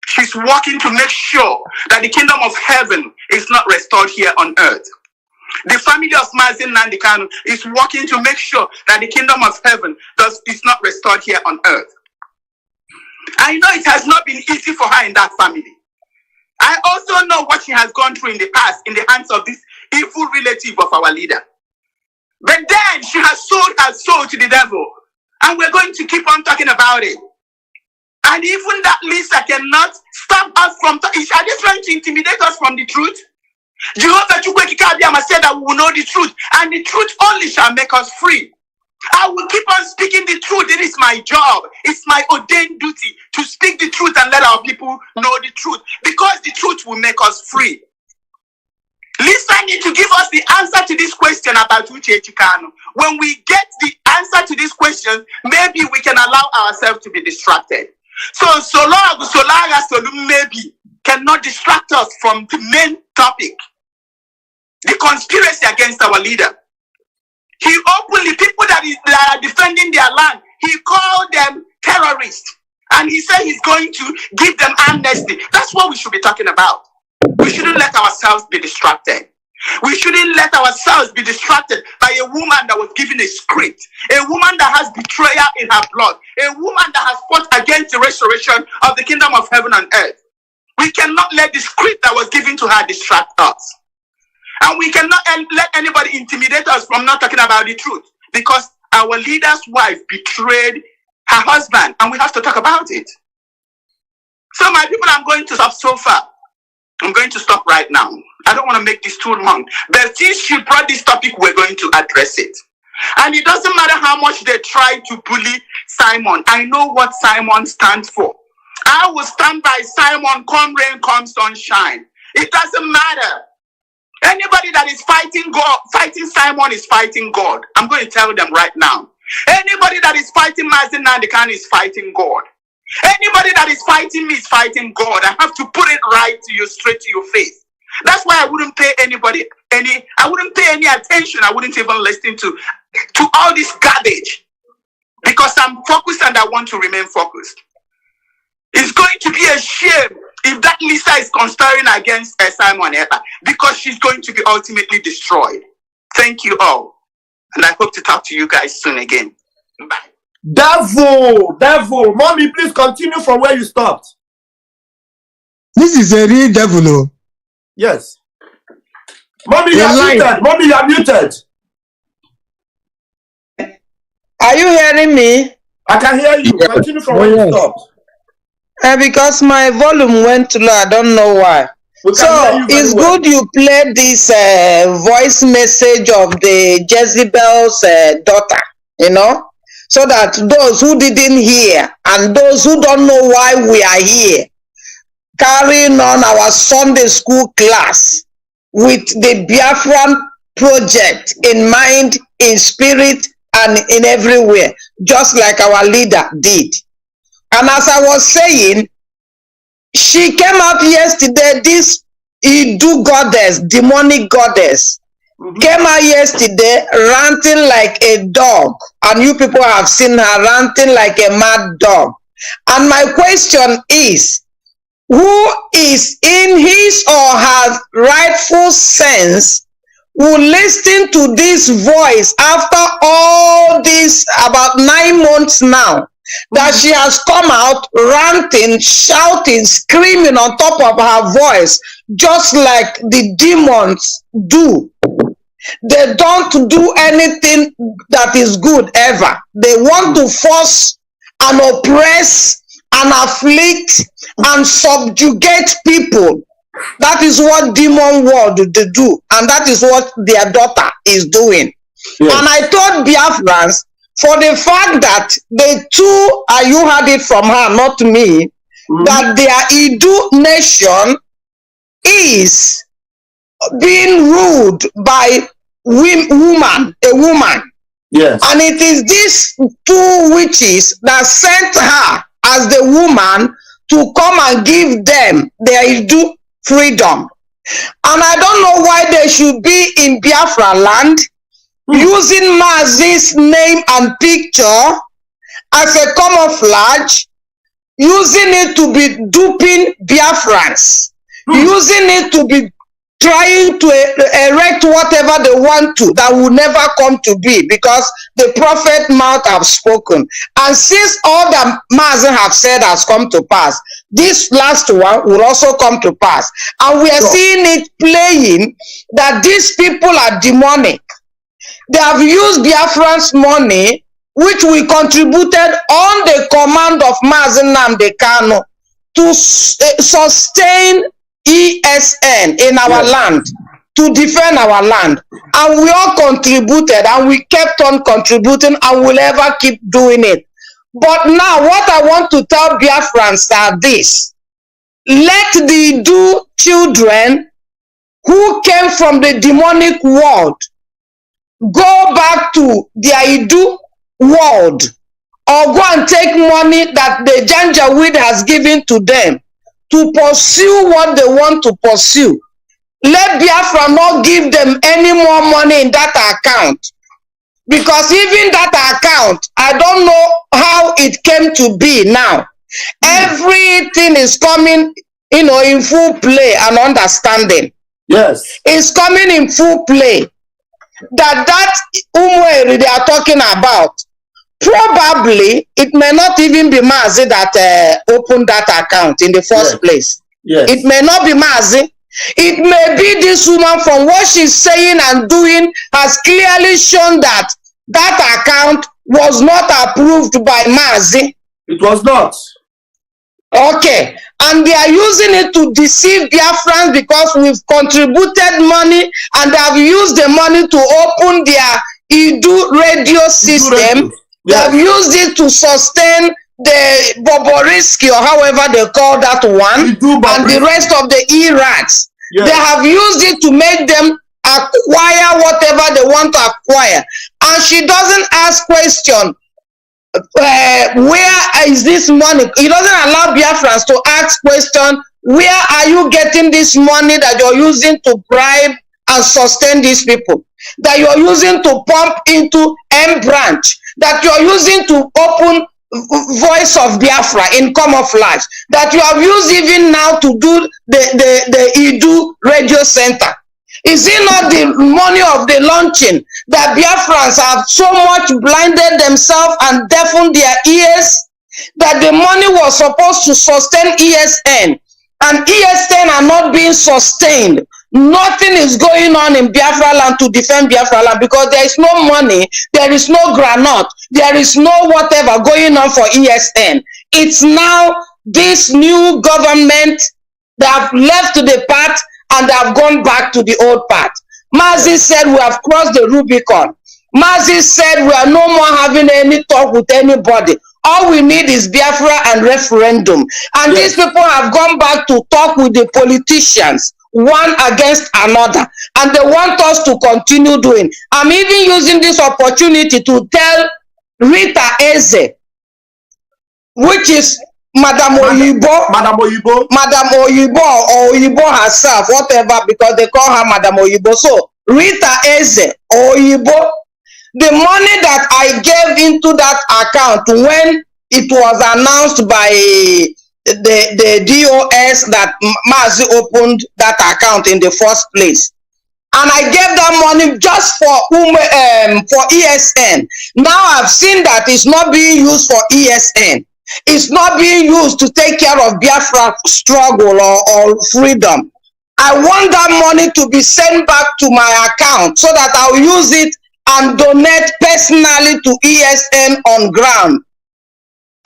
She's working to make sure that the kingdom of heaven is not restored here on earth. The family of Mazi Nnamdi Kanu is working to make sure that the kingdom of heaven is not restored here on earth. I know it has not been easy for her in that family. I also know what she has gone through in the past in the hands of this evil relative of our leader. But then she has sold her soul to the devil. And we're going to keep on talking about it. And even that Lisa cannot stop us from talking. Are they trying to intimidate us from the truth? Jehovah Chukwuekike said that we will know the truth. And the truth only shall make us free. I will keep on speaking the truth. It is my job. It's my ordained duty to speak the truth and let our people know the truth. Because the truth will make us free. Lisa needs to give us the answer to this question about Uche Kanu. When we get the answer to this question, maybe we can allow ourselves to be distracted. So Solaga Solum maybe cannot distract us from the main topic. The conspiracy against our leader. He openly, people that are defending their land, he called them terrorists. And he said he's going to give them amnesty. That's what we should be talking about. We shouldn't let ourselves be distracted. We shouldn't let ourselves be distracted by a woman that was given a script, a woman that has betrayal in her blood, a woman that has fought against the restoration of the kingdom of heaven and earth. We cannot let the script that was given to her distract us. And we cannot let anybody intimidate us from not talking about the truth, because our leader's wife betrayed her husband, and we have to talk about it. So my people, I'm going to stop so far. I'm going to stop right now. I don't want to make this too long. But since she brought this topic, we're going to address it. And it doesn't matter how much they try to bully Simon. I know what Simon stands for. I will stand by Simon, come rain, come sunshine. It doesn't matter. Anybody that is fighting God, fighting Simon is fighting God. I'm going to tell them right now. Anybody that is fighting Mazi Nnamdi Kanu is fighting God. Anybody that is fighting me is fighting God. I have to put it right to you, straight to your face. That's why I wouldn't pay anybody any attention. I wouldn't even listen to all this garbage, because I'm focused and I want to remain focused. It's going to be a shame if that Lisa is conspiring against Simon Ekpa, because she's going to be ultimately destroyed. Thank you all. And I hope to talk to you guys soon again. Bye. Devil, mommy, please continue from where you stopped. This is a real devil. Oh. Yes. Mommy, you are muted. Mommy, you are muted. Are you hearing me? I can hear you. Continue from where you stopped. Because my volume went too low. I don't know why. So it's good you played this voice message of the Jezebel's daughter, you know, so that those who didn't hear and those who don't know why we are here, carrying on our Sunday school class with the Biafran project in mind, in spirit, and in everywhere, just like our leader did. And as I was saying, she came out yesterday, this Idu goddess, demonic goddess, came out yesterday ranting like a dog. And you people have seen her ranting like a mad dog. And my question is, who is in his or her rightful sense will listen to this voice after all this, about 9 months now? that she has come out ranting, shouting, screaming on top of her voice, just like the demons do. They don't do anything that is good ever. They want to force and oppress and afflict and subjugate people. That is what demon world they do, and that is what their daughter is doing. Yes. And I told Biafrans, for the fact that the two, you heard it from her, not me, that their Idu nation is being ruled by a woman. Yes. And it is these two witches that sent her as the woman to come and give them their Idu freedom. And I don't know why they should be in Biafra land using Mazi's name and picture as a camouflage, using it to be duping Biafrans, using it to be trying to erect whatever they want to, that will never come to be, because the prophet mouth have spoken. And since all that Mazi have said has come to pass, this last one will also come to pass. And we are seeing it playing that these people are demonic. They have used Biafran's money, which we contributed on the command of Mazi Nnamdi Kanu, to sustain ESN in our land, to defend our land. And we all contributed, and we kept on contributing, and will ever keep doing it. But now what I want to tell Biafrans are this: let the Idu children who came from the demonic world go back to their Idu world, or go and take money that the Janjaweed has given to them to pursue what they want to pursue. Let Biafra not give them any more money in that account. Because even that account, I don't know how it came to be now. Everything is coming, in full play and understanding. Yes. It's coming in full play. That Umweri they are talking about, probably it may not even be Mazi that opened that account in the first place. Yes. It may not be Mazi. It may be this woman, from what she's saying and doing, has clearly shown that that account was not approved by Mazi. It was not. Okay. And they are using it to deceive Biafrans, because we've contributed money and they have used the money to open their Idu radio system. They have used it to sustain the Boboriski, or however they call that one, and the rest of the E-rats. Yes. They have used it to make them acquire whatever they want to acquire. And she doesn't ask question, where is this money? He doesn't allow Biafrans to ask question, where are you getting this money that you're using to bribe and sustain these people? That you're using to pump into M branch? That you're using to open Voice of Biafra in camouflage? That you have used even now to do the Idu radio center? Is it not the money of the launching that Biafrans have so much blinded themselves and deafened their ears, that the money was supposed to sustain ESN, and ESN are not being sustained? Nothing is going on in Biafra land to defend Biafra land, because there is no money, there is no granite, there is no whatever going on for ESN. It's now this new government that have left the path and they have gone back to the old path. Mazi said we have crossed the Rubicon. Mazi said we are no more having any talk with anybody. All we need is Biafra and referendum. And these people have gone back to talk with the politicians, one against another. And they want us to continue doing. I'm even using this opportunity to tell Rita Eze, which is Madam Oyibo, or Oyibo herself, whatever, because they call her Madam Oyibo. So Rita Eze, Oyibo, the money that I gave into that account when it was announced by the DOS that Mazi opened that account in the first place, and I gave that money just for ESN. Now I've seen that it's not being used for ESN. It's not being used to take care of Biafra struggle or freedom. I want that money to be sent back to my account so that I'll use it and donate personally to ESN on ground.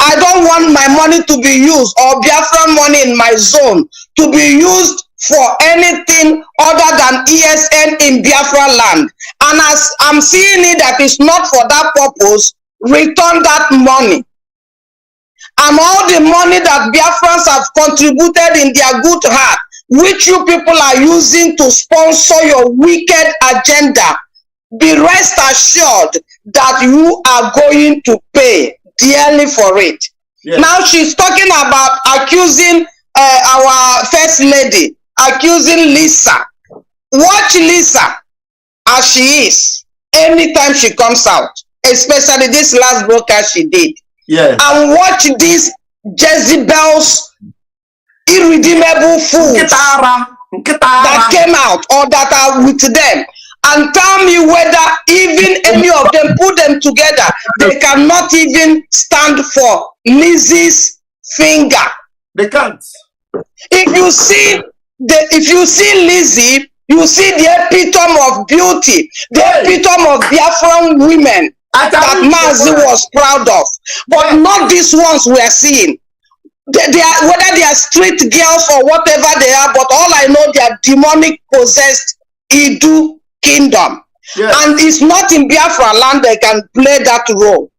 I don't want my money to be used, or Biafra money in my zone to be used for anything other than ESN in Biafra land. And as I'm seeing it that it's not for that purpose, return that money. And all the money that Biafrans have contributed in their good heart, which you people are using to sponsor your wicked agenda, be rest assured that you are going to pay dearly for it. Yes. Now she's talking about accusing our first lady, accusing Lisa. Watch Lisa as she is anytime she comes out, especially this last broadcast she did. Yes. And watch these Jezebel's irredeemable fools that came out or that are with them, and tell me whether even any of them, put them together, they cannot even stand for Lizzie's finger. They can't. If you see Lizzie, you see the epitome of beauty, the epitome of Biafran women that Mazi was proud of, but not these ones we are seeing. They are, whether they are street girls or whatever they are, but all I know, they are demonic possessed Idu kingdom. Yes. And it's not in Biafra land they can play that role.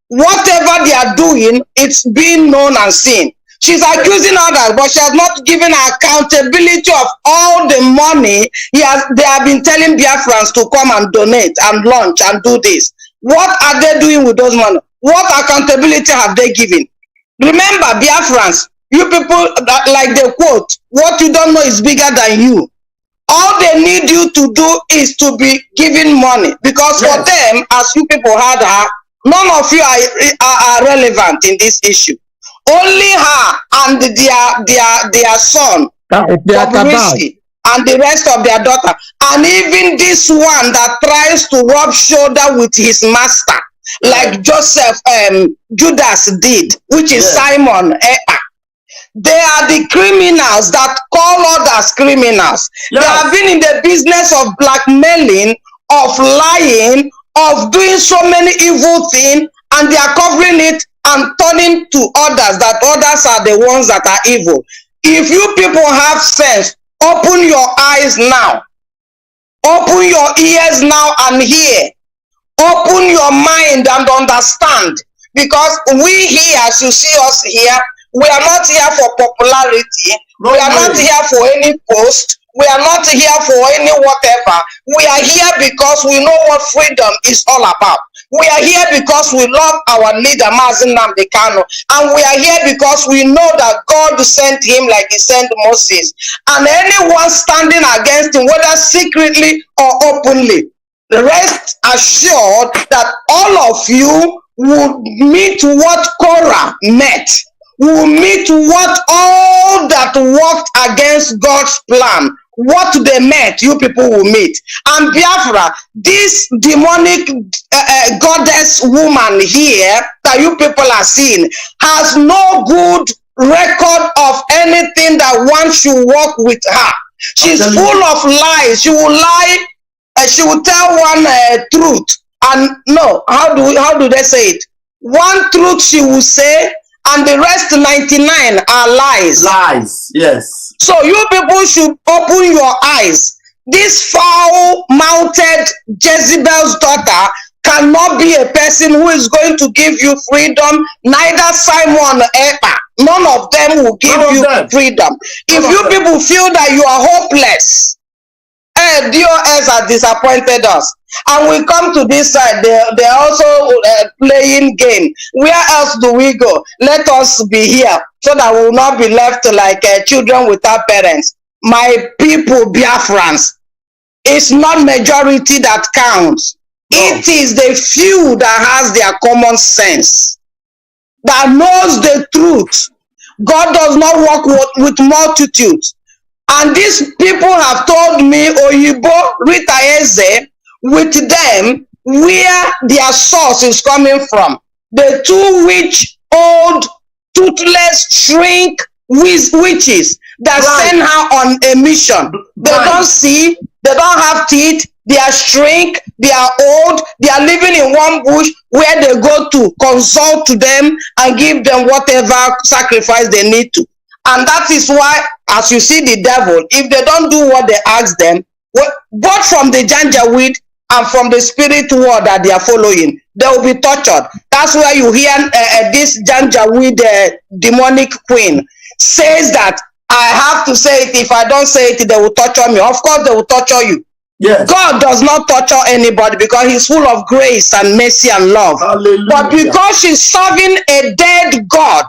Whatever they are doing, it's being known and seen. She's accusing others, but she has not given accountability of all the money they have been telling Biafrans to come and donate and launch and do this. What are they doing with those money? What accountability have they given? Remember, Biafrans, you people that like they quote, what you don't know is bigger than you. All they need you to do is to be giving money, because for them, as you people heard her, none of you are relevant in this issue. Only her and their son, Bobrisky, and the rest of their daughter, and even this one that tries to rub shoulder with his master, like Joseph Judas did, which is Simon Ekpa. They are the criminals that call others criminals. Yes. They have been in the business of blackmailing, of lying, of doing so many evil things, and they are covering it and turning to others that others are the ones that are evil. If you people have sense, open your eyes now. Open your ears now and hear. Open your mind and understand. Because we here, as you see us here, we are not here for popularity. We are not here for any post. We are not here for any whatever. We are here because we know what freedom is all about. We are here because we love our leader, Mazi Nnamdi Kanu. And we are here because we know that God sent him like he sent Moses. And anyone standing against him, whether secretly or openly, rest assured that all of you will meet what Korah met. Will meet what all that worked against God's plan, what they met, you people will meet. And Biafra, this demonic goddess woman here that you people are seeing, has no good record of anything that one should work with her. She's full of lies. She will lie. She will tell one truth, and no, how do they say it? One truth she will say, and the rest 99 are lies. Lies, yes. So you people should open your eyes. This foul-mouthed Jezebel's daughter cannot be a person who is going to give you freedom. Neither Simon Ekpa. None of them will give you freedom. If you people feel that you are hopeless, DOS have disappointed us, and we come to this side, they're also playing game. Where else do we go? Let us be here so that we will not be left like children without parents. My people, Biafrans, it's not majority that counts. No. It is the few that has their common sense, that knows the truth. God does not work with multitudes. And these people have told me, Oyibo, Rita Eze, with them, where their source is coming from. The two old, toothless, shrink witches that send her on a mission. They don't see, they don't have teeth, they are shrink, they are old, they are living in one bush where they go to consult to them and give them whatever sacrifice they need to. And that is why, as you see the devil, if they don't do what they ask them, both from the Janjaweed and from the spirit world that they are following, they will be tortured. That's why you hear this Janjaweed demonic queen says that I have to say it. If I don't say it, they will torture me. Of course, they will torture you. Yes. God does not torture anybody because he's full of grace and mercy and love. Hallelujah. But because she's serving a dead God,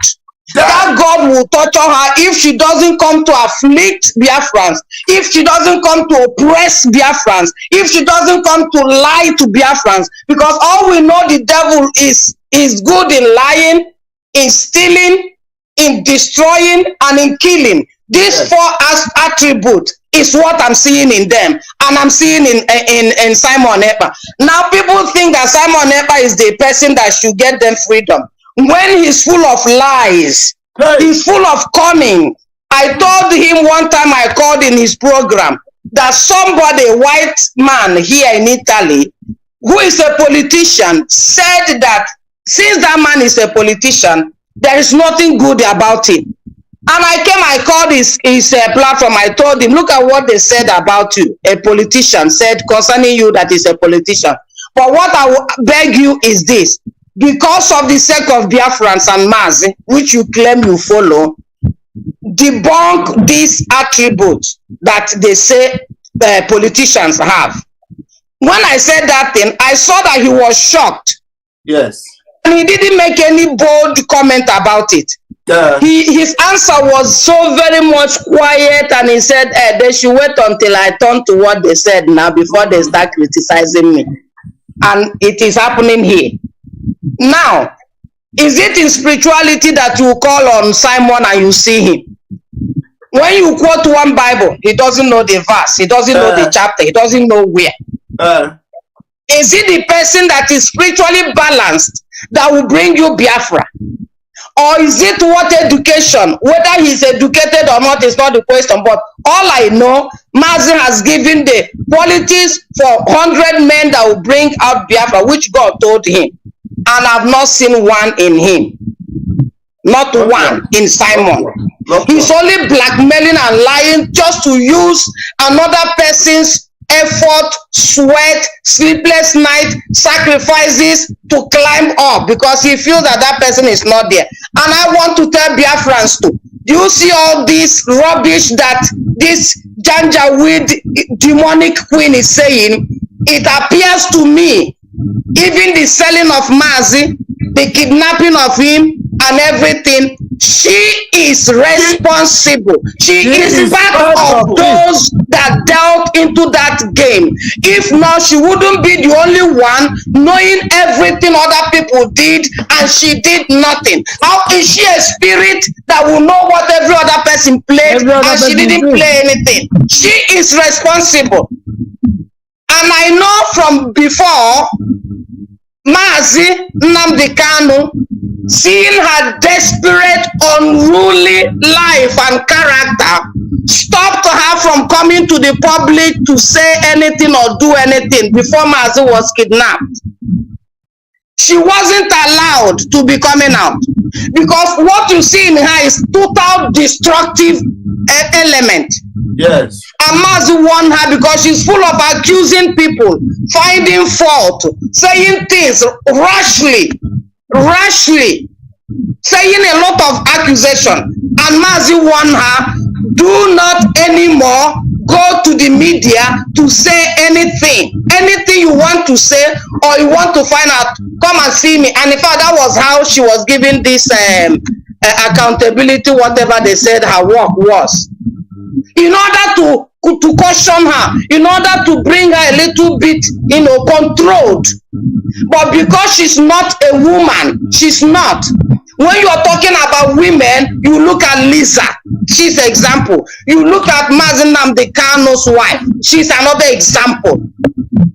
that God will torture her if she doesn't come to afflict Biafrans, if she doesn't come to oppress Biafrans, if she doesn't come to lie to Biafrans. Because all we know the devil is good in lying, in stealing, in destroying, and in killing. These four attributes is what I'm seeing in them, and I'm seeing in Simon Ekpa. Now people think that Simon Ekpa is the person that should get them freedom. When he's full of lies, he's full of cunning. I told him one time, I called in his program, that somebody, a white man here in Italy, who is a politician, said that since that man is a politician, there is nothing good about him. And I called his platform. I told him, look at what they said about you. A politician said concerning you that is a politician. But what I beg you is this. Because of the sake of Biafrans and Mazi, which you claim you follow, debunk these attributes that they say politicians have. When I said that thing, I saw that he was shocked. Yes. And he didn't make any bold comment about it. His answer was so very much quiet, and he said, they should wait until I turn to what they said now before they start criticizing me. And it is happening here. Now, is it in spirituality that you call on Simon and you see him? When you quote one Bible, he doesn't know the verse, he doesn't know the chapter, he doesn't know where. Is it the person that is spiritually balanced that will bring you Biafra? Or is it what education? Whether he's educated or not is not the question. But all I know, Mazi has given the qualities for 100 men that will bring out Biafra, which God told him. And I've not seen one in him. Not one in Simon. He's only blackmailing and lying just to use another person's effort, sweat, sleepless night, sacrifices to climb up because he feels that that person is not there. And I want to tell Biafrans too, do you see all this rubbish that this Janjaweed demonic queen is saying? It appears to me, even the selling of Mazi, the kidnapping of him and everything, she is responsible. She is part of those that dealt into that game. If not, she wouldn't be the only one knowing everything other people did and she did nothing. How is she a spirit that will know what every other person played and she didn't play anything? She is responsible. And I know from before, Mazi, Nnamdi Kanu, seeing her desperate, unruly life and character, stopped her from coming to the public to say anything or do anything before Mazi was kidnapped. She wasn't allowed to be coming out because what you see in her is total destructive element. Yes. And Mazi won her because she's full of accusing people, finding fault, saying things rashly, saying a lot of accusation. And Mazi won her. Do not anymore go to the media to say anything. Anything you want to say or you want to find out, come and see me. And in fact, that was how she was giving this accountability, whatever they said her work was. In order to caution her, in order to bring her a little bit, controlled. But because she's not a woman, she's not. When you are talking about women, you look at Lisa. She's an example. You look at Mazi Nnamdi Kanu's wife. She's another example.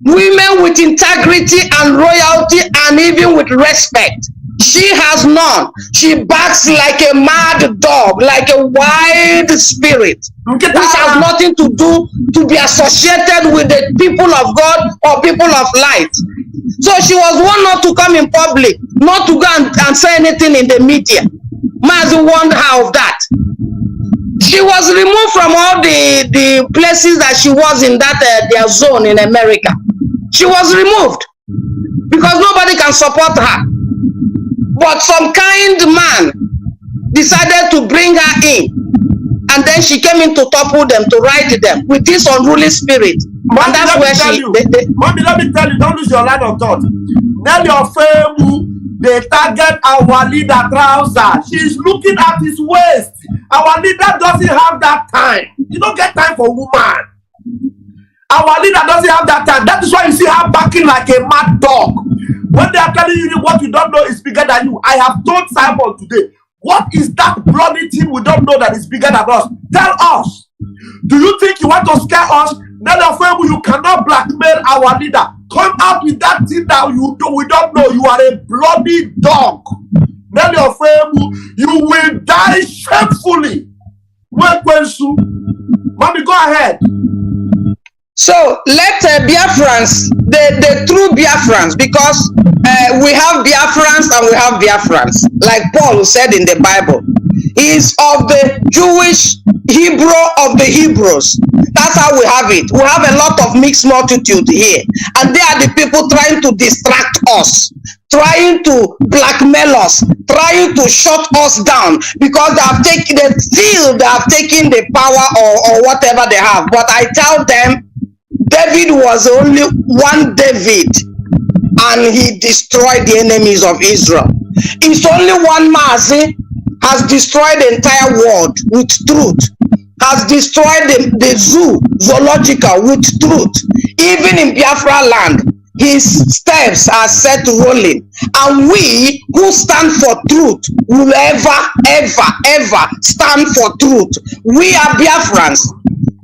Women with integrity and royalty and even with respect. She has none. She barks like a mad dog, like a wild spirit, which has nothing to do to be associated with the people of God or people of light. So she was warned not to come in public, not to go and say anything in the media. Mazi warned her of that. She was removed from all the places that she was in that their zone in America. She was removed because nobody can support her. But some kind man decided to bring her in, and then she came in to topple them, to ride them with this unruly spirit. Mommy, and that's where she. Mommy, let me tell you, don't lose your line of thought. Nelly Ofemu, they target our leader trouser. She's looking at his waist. Our leader doesn't have that time. You don't get time for woman. Our leader doesn't have that time. That is why you see her barking like a mad dog. When they are telling you what you don't know is bigger than you. I have told Simon today, what is that bloody thing we don't know that is bigger than us? Tell us. Do you think you want to scare us? Then you cannot blackmail our leader. Come out with that thing that we don't know. You are a bloody dog. Then you will die shamefully. Mommy, go ahead. So let Biafrans, the true Biafrans, because we have Biafrans and we have Biafrans, like Paul said in the Bible. He is of the Jewish Hebrew of the Hebrews. That's how we have it. We have a lot of mixed multitude here, and they are the people trying to distract us, trying to blackmail us, trying to shut us down, because they have taken the power or whatever they have. But I tell them, David was only one David, and he destroyed the enemies of Israel. It's only one Mazi has destroyed the entire world with truth, has destroyed the zoological with truth. Even in Biafra land, his steps are set rolling. And we who stand for truth will ever stand for truth. We are Biafrans.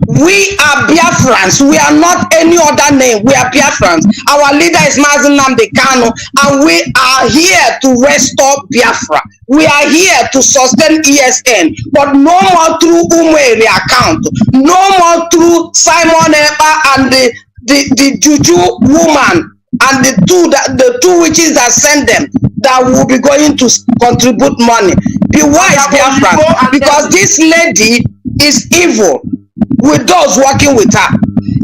We are Biafrans. We are not any other name. We are Biafrans. Our leader is Mazi Nnamdi Kanu, and we are here to restore Biafra. We are here to sustain ESN, but no more through Umweri account. No more through Simon Ekpa and the Juju woman and the two witches that send them, that will be going to contribute money. Be wise, Biafra, because this lady is evil with those working with her.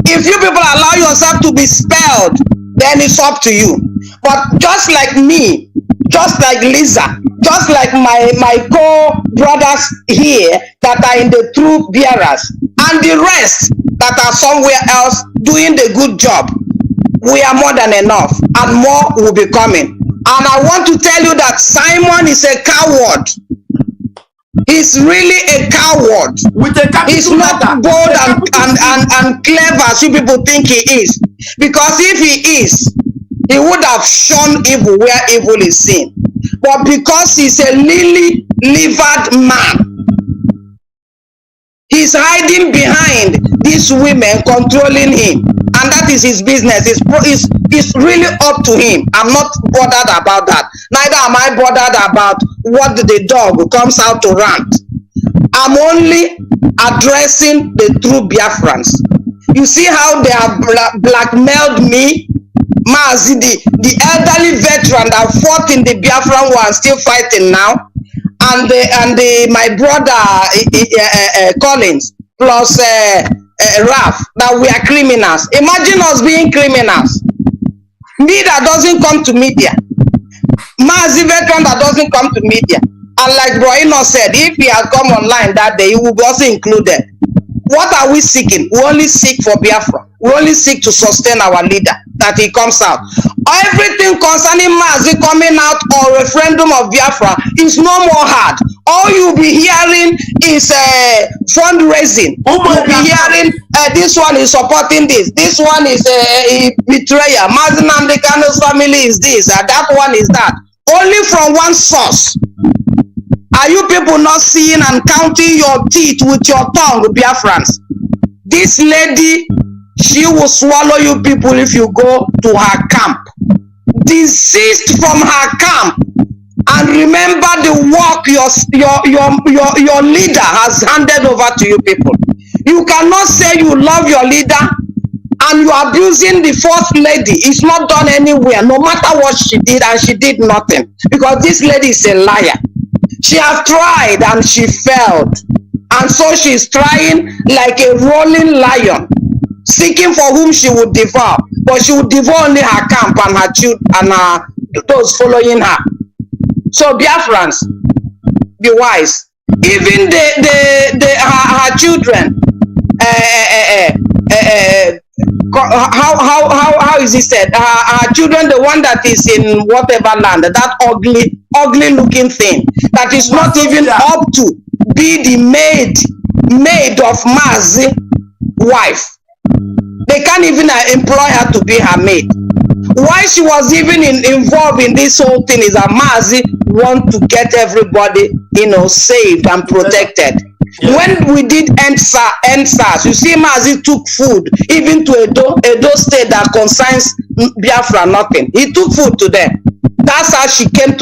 If you people allow yourself to be spelled, then it's up to you. But just like me, just like Lisa, just like my co-brothers here that are in the true bearers, and the rest that are somewhere else doing the good job, we are more than enough, and more will be coming. And I want to tell you that Simon is a coward. He's really a coward. He's not bold and clever as you people think he is. Because if he is, he would have shown evil where evil is seen. But because he's a lily-livered man, he's hiding behind these women controlling him. And that is his business. It's really up to him. I'm not bothered about that. Neither am I bothered about what the dog comes out to rant. I'm only addressing the true Biafrans. You see how they have blackmailed me? Mazi, the elderly veteran that fought in the Biafran war, still fighting now, and my brother Collins plus Raf, that we are criminals. Imagine us being criminals. Me that doesn't come to media. Mazi veteran that doesn't come to media. And like Broino said, if he had come online that day, he will be also included. What are we seeking? We only seek for Biafra. We only seek to sustain our leader, that he comes out. Everything concerning Mazi coming out or referendum of Biafra is no more hard. All you'll be hearing is fundraising. You'll be hearing this one is supporting this. This one is a betrayer. Mazi Nnamdi Kanu's family is this. That one is that. Only from one source. Are you people not seeing and counting your teeth with your tongue, Biafrans? This lady, she will swallow you people if you go to her camp. Desist from her camp and remember the work your leader has handed over to you people. You cannot say you love your leader and you are abusing the first lady. It's not done anywhere, no matter what she did, and she did nothing. Because this lady is a liar. She has tried and she failed. And so she's trying like a rolling lion, seeking for whom she would devour. But she would devour only her camp and her children and those following her. So Biafrans, be wise. Even her children, how is it said? Her children, the one that is in whatever land, that ugly looking thing, that is not even up to be the maid of Mazi wife. They can't even employ her to be her maid. Why she was even involved in this whole thing is that Mazi want to get everybody, saved and protected. Yeah. When we did end SARS, you see Mazi took food even to Edo state that concerns Biafra nothing. He took food to them. That's how he came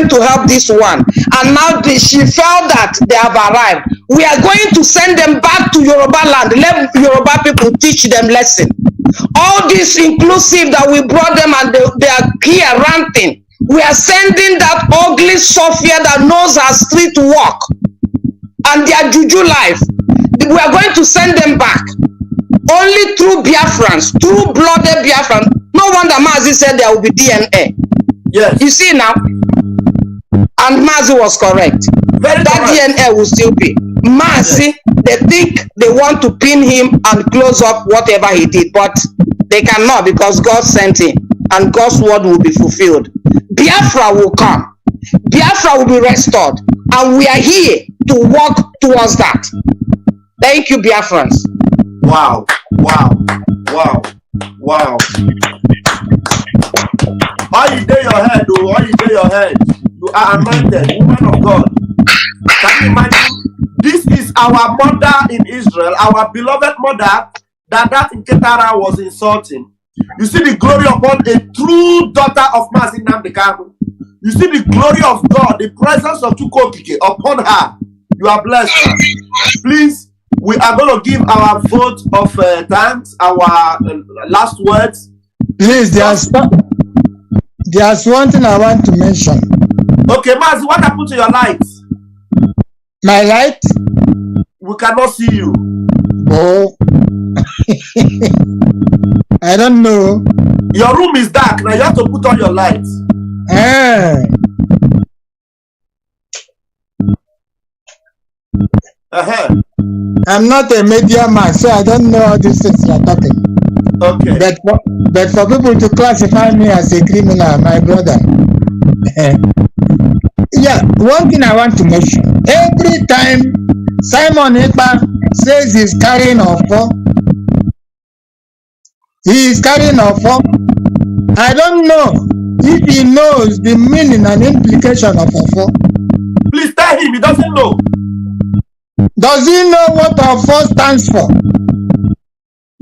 to help this one. And now she felt that they have arrived. We are going to send them back to Yoruba land. Let Yoruba people teach them lesson. All this inclusive that we brought them and they are here ranting. We are sending that ugly Sophia that knows her street walk and their juju life. We are going to send them back. Only through Biafrans, through blooded Biafrans. No wonder Mazi said there will be DNA. Yes. You see now? And Mazi was correct. Very that correct. DNA will still be. Mazi, yes. They think they want to pin him and close up whatever he did, but they cannot because God sent him and God's word will be fulfilled. Biafra will come. Biafra will be restored. And we are here to work towards that. Thank you, Biafrans. Wow. Wow. Wow. Wow. Why you lay your head, oh? Why you lay your head? You are anointed, woman of God. Can you imagine? This is our mother in Israel, our beloved mother that in Ketara was insulting. You see the glory upon a true daughter of Mazi Nnamdi. You see the glory of God, the presence of Chukokike upon her. You are blessed. Please, we are going to give our vote of thanks, our last words. Please, there's one thing I want to mention. Okay, Mazi, what happened to your lights? My light? We cannot see you. Oh. I don't know. Your room is dark. Now you have to put on your lights. I'm not a media man, so I don't know all these things you're talking. Okay. But for people to classify me as a criminal, my brother. Yeah, one thing I want to mention. Every time Simon Ekpa says he's carrying offer, he is carrying offer. I don't know if he knows the meaning and implication of offer. Please tell him he doesn't know. Does he know what offer stands for?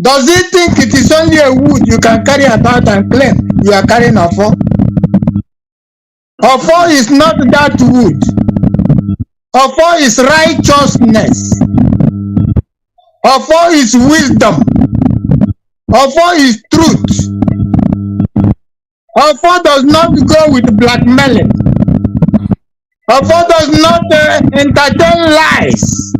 Does he think it is only a wood you can carry about and claim you are carrying offer? Offer is not that wood. Offer is righteousness. Offer is wisdom. Offer is truth. Offer does not go with blackmailing. Offer does not entertain lies.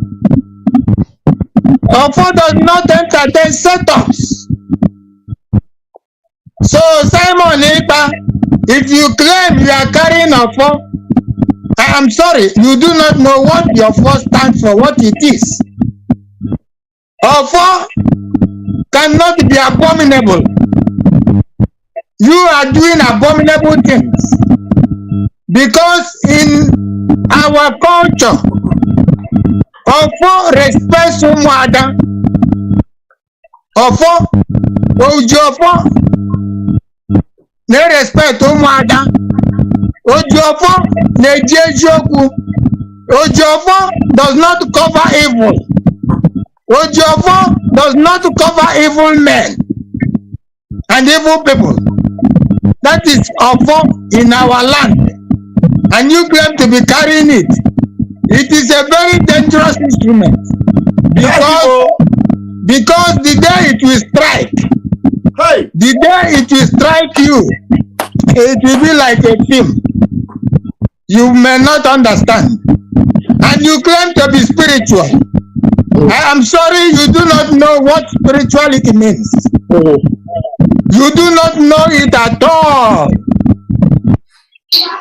Offer does not entertain setups. So Simon Ekpa, if you claim you are carrying offer, I am sorry, you do not know what your offer stands for, what it is. Offer cannot be abominable. You are doing abominable things. Because in our culture, offer respects Umwada. Offer, Ojofo, ne respect Umwada. Ojofo, ne Jejoku. Ojofo does not cover evil. Ojofo does not cover evil men and evil people. That is Ofo in our land. And you claim to be carrying it. It is a very dangerous instrument. Because the day it will strike, the day it will strike you, it will be like a film. You may not understand. And you claim to be spiritual. I am sorry, you do not know what spirituality means. You do not know it at all.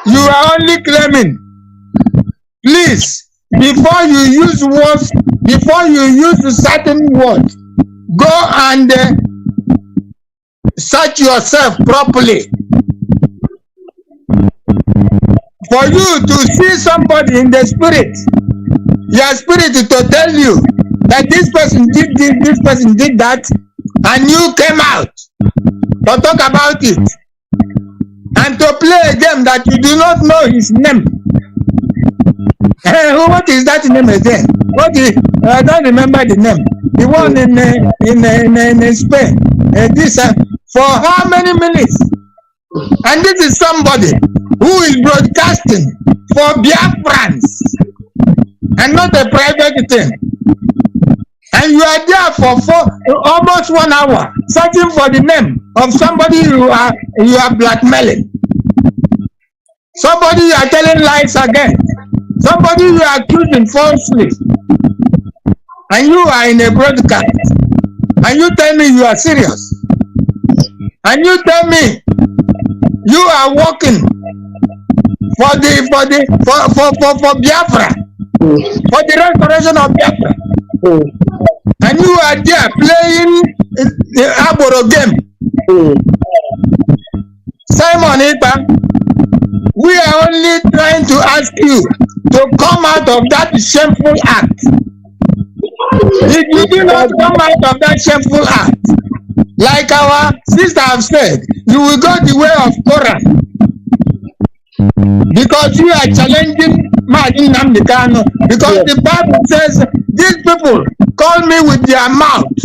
You are only claiming. Please, before you use words, before you use certain words, go and search yourself properly. For you to see somebody in the spirit, your spirit to tell you that this person did this, this person did that, and you came out to talk about it and to play a game that you do not know his name. What is that name again? I don't remember the name. The one in Spain. This for how many minutes? And this is somebody who is broadcasting for Biafrans and not a private thing. And you are there for almost 1 hour searching for the name of somebody you are blackmailing. Somebody you are telling lies again. Somebody you are accusing falsely. And you are in a broadcast. And you tell me you are serious. And you tell me you are working for Biafra, for the restoration of Biafra. And you are there playing the Aboro game. Simon Ekpa, we are only trying to ask you to come out of that shameful act. If you do not come out of that shameful act, like our sister have said, you will go the way of Korah. Because you are challenging Mazi Nnamdi Kanu. Because the Bible says, these people call me with their mouth,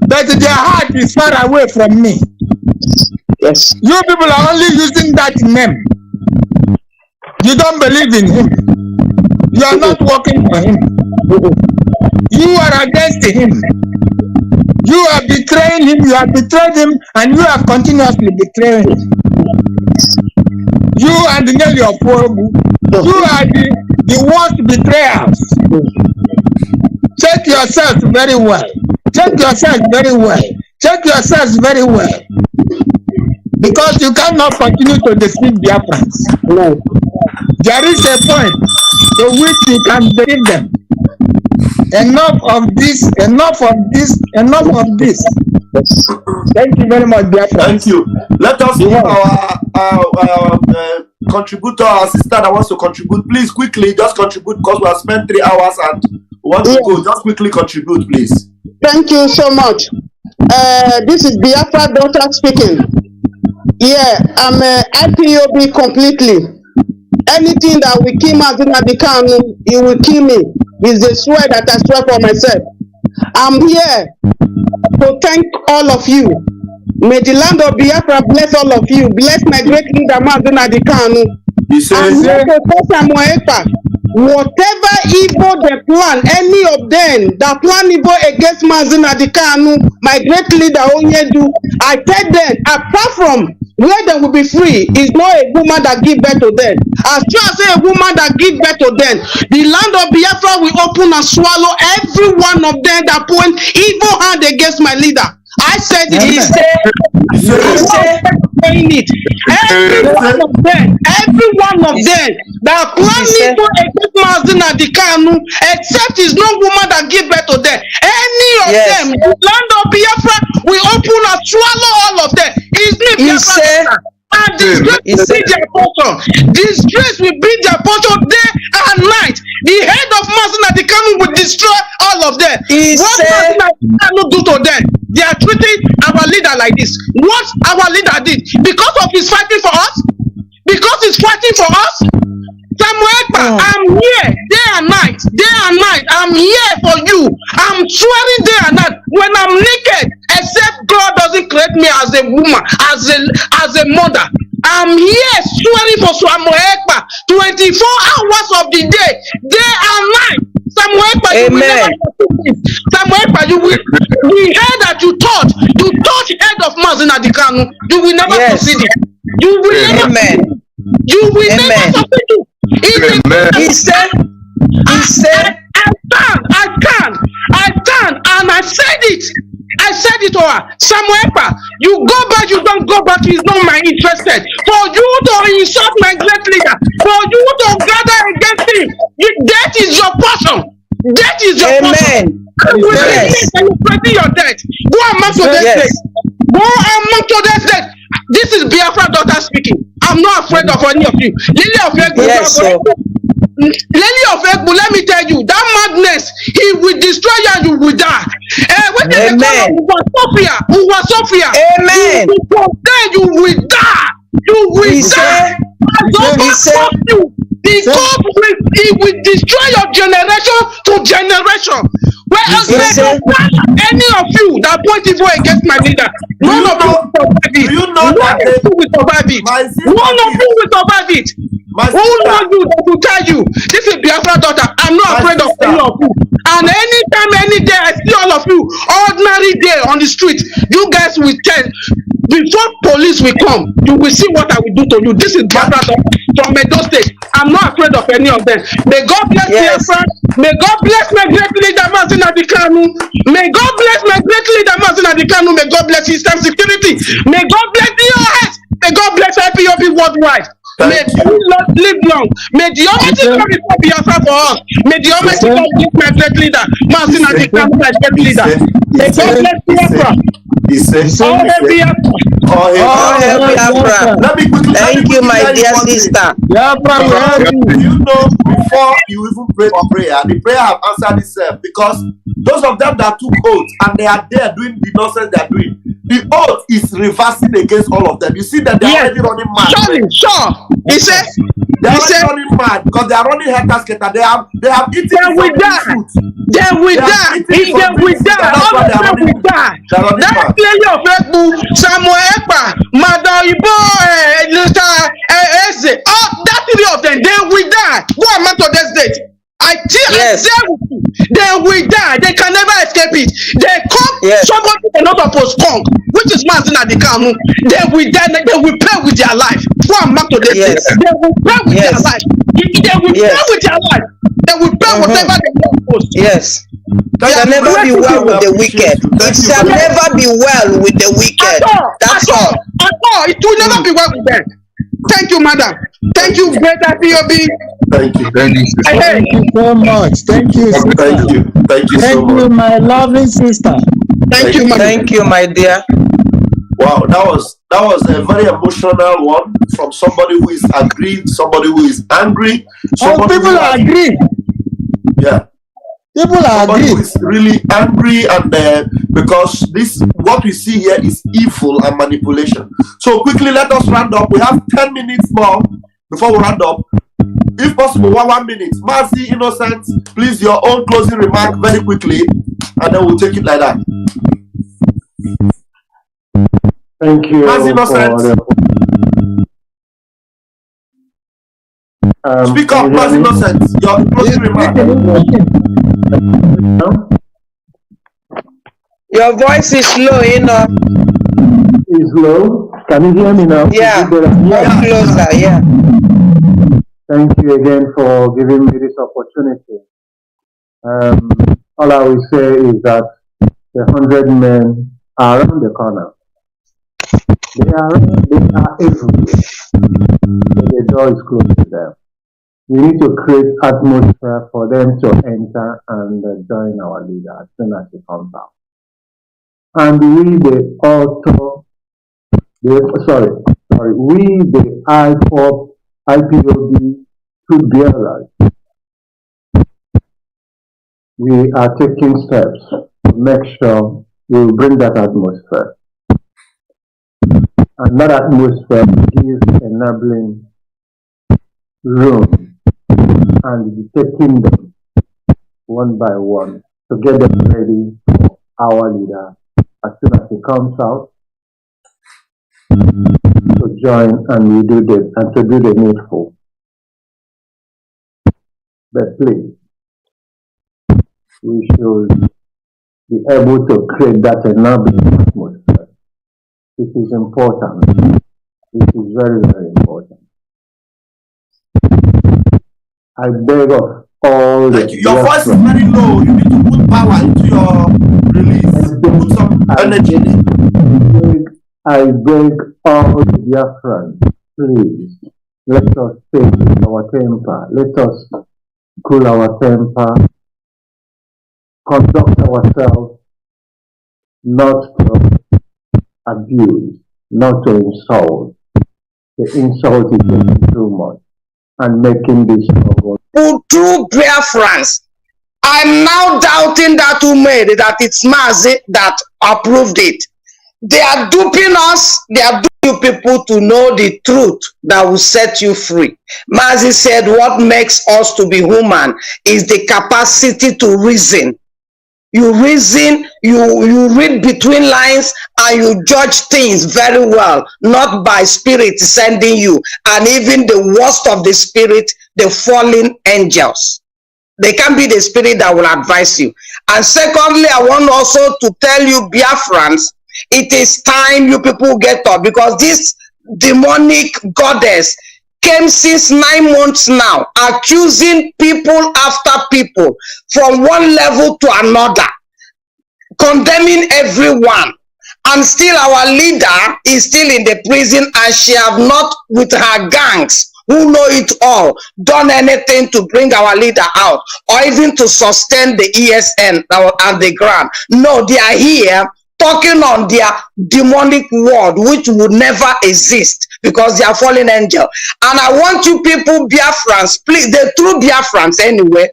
but their heart is far away from me. Yes. You people are only using that name. You don't believe in him. You are not working for him. You are against him. You are betraying him. You have betrayed him, and you are continuously betraying him. You and Nelly of Wobu, you are the worst betrayers. Check yourselves very well. Check yourselves very well. Check yourselves very well. Because you cannot continue to deceive Biafrans. No. There is a point to which you can deceive them. Enough of this, enough of this, enough of this. Thank you very much, Biafra. Thank you. Let us give our contributor, our sister that wants to contribute. Please quickly just contribute because we have spent 3 hours and we want to go. Just quickly contribute, please. Thank you so much. This is Biafra daughter speaking. Yeah, I'm IPOB completely. Anything that will kill Mazi Nnamdi Kanu, it will kill me. It's the swear that I swear for myself. I'm here to thank all of you. May the land of Biafra bless all of you. Bless my great leader, Mazi Nnamdi Kanu. Whatever evil they plan, any of them that plan evil against Mazi Nnamdi Kanu, my great leader Onyedu, I tell them, apart from where they will be free, is not a woman that give birth to them. As true as a woman that give birth to them, the land of Biafra will open and swallow every one of them that point evil hand against my leader. I said it. He said it. Every one of them that plan evil against Mazi Nnamdi Kanu, except is no woman that give birth to them. Any of them, the land of Biafra will open and swallow all of them. It's me, Biafra. And disgrace will be their portion. Disgrace will be their portion day and night. The head of Mazi Nnamdi Kanu will destroy all of them. What Mazi Nnamdi Kanu do to them? They are treating our leader like this. What our leader did, because of his fighting for us, because he's fighting for us, Samuel Ekpa, I'm here day and night. I'm here for you. I'm swearing day and night when I'm naked, except God doesn't create me as a woman, as a mother. I'm here swearing for Samuel Ekpa 24 hours of the day and night. Samuel Ekpa, you will never Samuel Ekpa, we heard that you touch head of Mazi Nnamdi Kanu. You will never succeed it. You will never. Amen. You will never succeed it. He said, I can, and I said it. I said it to her. Samuel Ekpa, you go back, you don't go back, he's not my interested. For you to insult my great leader, for you to gather against him, that is your portion. That is your portion. Yes. Celebrating your death. Go among today's death. Go among today's death. This is Biafra daughter speaking. I'm not afraid of any of you. Lily of Ekbu, Lily of Ekbu, let me tell you, that madness, he will destroy you and you will die. When they call Sophia, Amen. You will die. You will die. Because he will destroy your generation to generation. Whereas any of you that point evil against my leader, none of you will survive it. None of you will survive it. Who knows you that will tell you this is Biafra daughter? I'm not afraid of any of you. And anytime, any day, I see all of you, ordinary day on the street, you guys will tell. Before police will come, you will see what I will do to you. This is Biafra from Edo State. I'm not afraid of any of them. May God bless Biafra. May God bless my great leader Mazi Nnamdi Kanu. May God bless my great leader Mazi Nnamdi Kanu. May God bless Eastern Security. May God bless DOS. May God bless IPOB worldwide. May we not live long. May the Almighty God restore Biafra for us. May the Almighty God bless my great leader Mazi Nnamdi Kanu, my great leader. May God bless Biafra. All hail Biafra. Thank you, my dear sister. You know, before you even pray the prayer have answered itself, because those of them that took oath and they are there doing the nonsense they are doing, the oath is reversing against all of them. You see that they are already running mad. Sure. He said they are already running mad because they are running head skater. They have eaten They will die. They will die. If they will die, all of them will die. That lady of Ekbu, Samuel Ekpa, Madam Ibo, Eze, that three of them, they will die. Go on to this date. I tell you, they will die. They can never escape it. They come, somebody cannot oppose Kong, which is Mazi Nnamdi Kanu. They will die. They will pay with their life. Go on to this date. They will pay with their life. They will pay with their life. They will pay whatever they oppose. Yes. It shall never be well with the wicked. It shall never be well with the wicked. That's all. It will never be well with them. Thank you, madam. Thank you, great IPOB. Thank you. Thank you so much. Thank you, sister. Thank you so much. Thank you, my lovely sister. Thank you, madam. Thank you, my dear. Wow, that was a very emotional one from somebody who is aggrieved, somebody who is angry. People are aggrieved. Yeah. People are Somebody who aggrieved. is really angry, and because what we see here is evil and manipulation. So quickly, let us round up. We have 10 minutes more before we round up. If possible, 1 minute. Mazi, Innocent, please, your own closing remark very quickly, and then we'll take it like that. Thank you. Mazi, Innocent. Speak up, Mazi, Innocent. Your closing remark. Your voice is low, Is low. Can you hear me now? Yeah. Come closer. Yeah. Thank you again for giving me this opportunity. All I will say is that the 100 men are around the corner. They are everywhere. The door is closed to them. We need to create atmosphere for them to enter and join our leader as soon as he comes out. And we, the IPOB should be alert. We are taking steps to make sure we will bring that atmosphere. And that atmosphere gives enabling room and taking them one by one to get them ready for our leader as soon as he comes out to join and we do to do the needful. But please, we should be able to create that Nnamdi atmosphere. It is important. It is very, very important. I beg of all the your voice is very low. You need to put power into your release. Put some energy. I beg all the Biafrans, please, let us take our temper. Let us cool our temper. Conduct ourselves not to abuse, not to insult. The insult is getting too much and making this struggle. True Biafrans, I'm now doubting that who made it, that it's Mazi that approved it. They are duping us. They are duping people to know the truth that will set you free. Mazi said what makes us to be human is the capacity to reason. You reason, you read between lines, and you judge things very well, not by spirit sending you, and even the worst of the spirit, the fallen angels. They can be the spirit that will advise you. And secondly, I want also to tell you, Biafrans, it is time you people get up, because this demonic goddess came since 9 months now, accusing people after people from one level to another, condemning everyone. And still our leader is still in the prison, and she have not, with her gangs who know it all, done anything to bring our leader out or even to sustain the ESN on the ground. No, they are here talking on their demonic word, which would never exist because they are fallen angel. And I want you people, Biafrans, please, the true Biafrans anyway,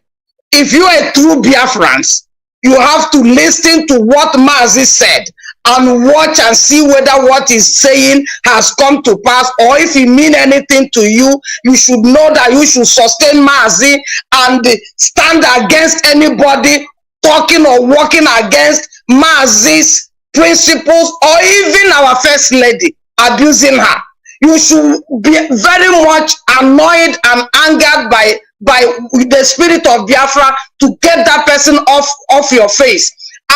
if you are true Biafrans, you have to listen to what Mazi said and watch and see whether what he's saying has come to pass, or if he mean anything to you. You should know that you should sustain Mazi and stand against anybody talking or working against Mazi's principles, or even our first lady abusing her. You should be very much annoyed and angered by the spirit of Biafra to get that person off your face.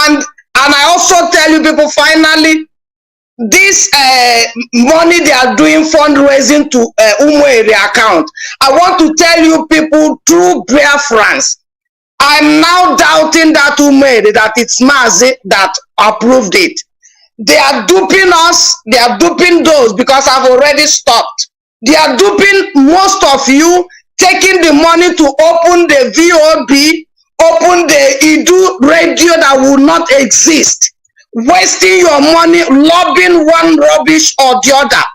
And I also tell you people, finally, this money they are doing fundraising to Umo area account. I want to tell you people, true Biafrans, I'm now doubting that who made it, that it's Mazi that approved it. They are duping us. They are duping those, because I've already stopped. They are duping most of you, taking the money to open the VOB, open the Idu radio that will not exist, wasting your money, lobbying one rubbish or the other,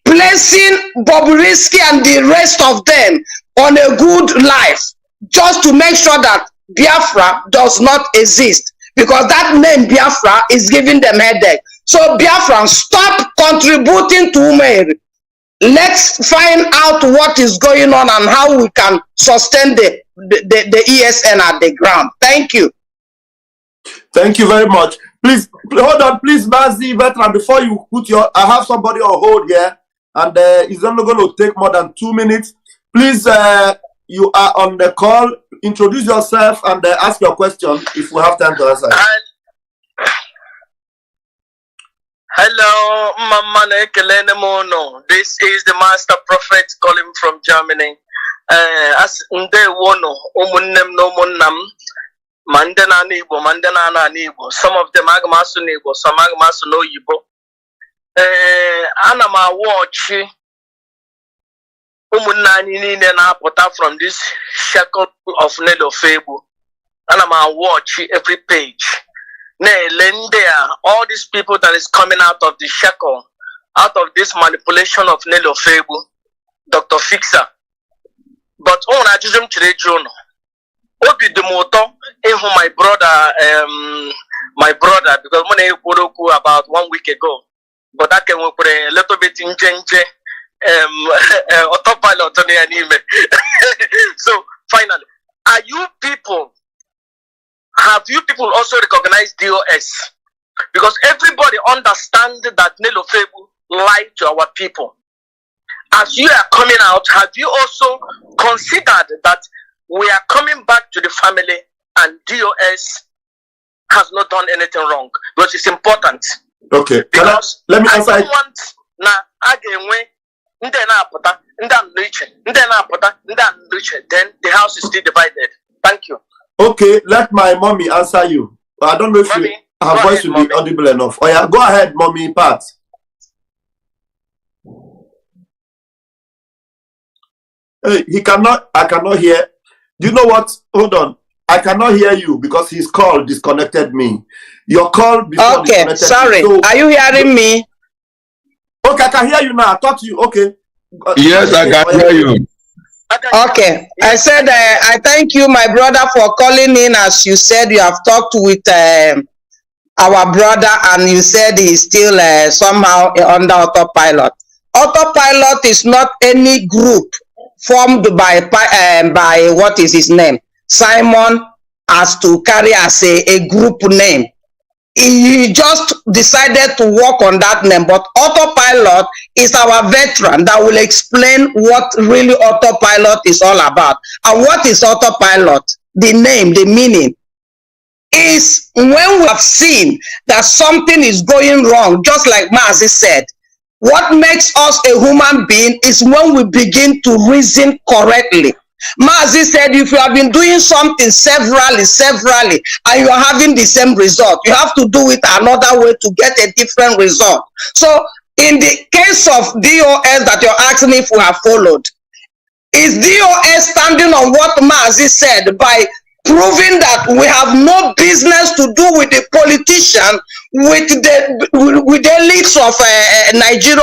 placing Bobrisky and the rest of them on a good life, just to make sure that Biafra does not exist, because that name Biafra is giving them headache. So Biafra, stop contributing to Umeri. Let's find out what is going on and how we can sustain the ESN at the ground. Thank you. Thank you very much. Please hold on, please, Mazi, veteran. Before you put your, I have somebody on hold here, and it's only going to take more than 2 minutes. Please, you are on the call. Introduce yourself and ask your question if we have time to answer. Hello, Mama Ekelene Mono. This is the Master Prophet calling from Germany. As Nde Wono, Omunem no Munam, Mandana Nibo, Mandana Nibo. Some of them Agmasu Nibo, some Agmasu no Yibo. Anama watch Umunani na pota from this shackle of Nedo Fable. Anama watch every page. All these people that is coming out of the shackle, out of this manipulation of Nelo Fable, Dr. Fixer. But I just Jono. Obi the motor, my brother, because when I spoke about 1 week ago, but that can work a little bit in change. Autopiloter. So finally, have you people also recognized DOS? Because everybody understands that Nelo Febu lied to our people. As you are coming out, have you also considered that we are coming back to the family and DOS has not done anything wrong? Because it's important. Okay. Because let me answer. I don't want then the house is still divided. Thank you. Okay, let my mommy answer you. I don't know if Mommy, her voice will be audible enough. Oh yeah, go ahead, mommy, Pat. Hey, I cannot hear. Do you know what? Hold on. I cannot hear you because his call disconnected me. Your call before disconnected sorry. me. So, are you hearing me? Okay, I can hear you now. I thought you. Okay. Yes, I can hear you. Okay. I said I thank you, my brother, for calling in. As you said, you have talked with our brother, and you said he's still somehow under Autopilot. Autopilot is not any group formed by what is his name? Simon, as to carry as a group name. He just decided to work on that name, but Autopilot is our veteran that will explain what really Autopilot is all about. And what is Autopilot? The name, the meaning is when we have seen that something is going wrong, just like Mazi said. What makes us a human being is when we begin to reason correctly. Mazi said, if you have been doing something severally, and you are having the same result, you have to do it another way to get a different result. So, in the case of DOS that you're asking if we have followed, is DOS standing on what Mazi said by proving that we have no business to do with the politician, with the elites of Nigeria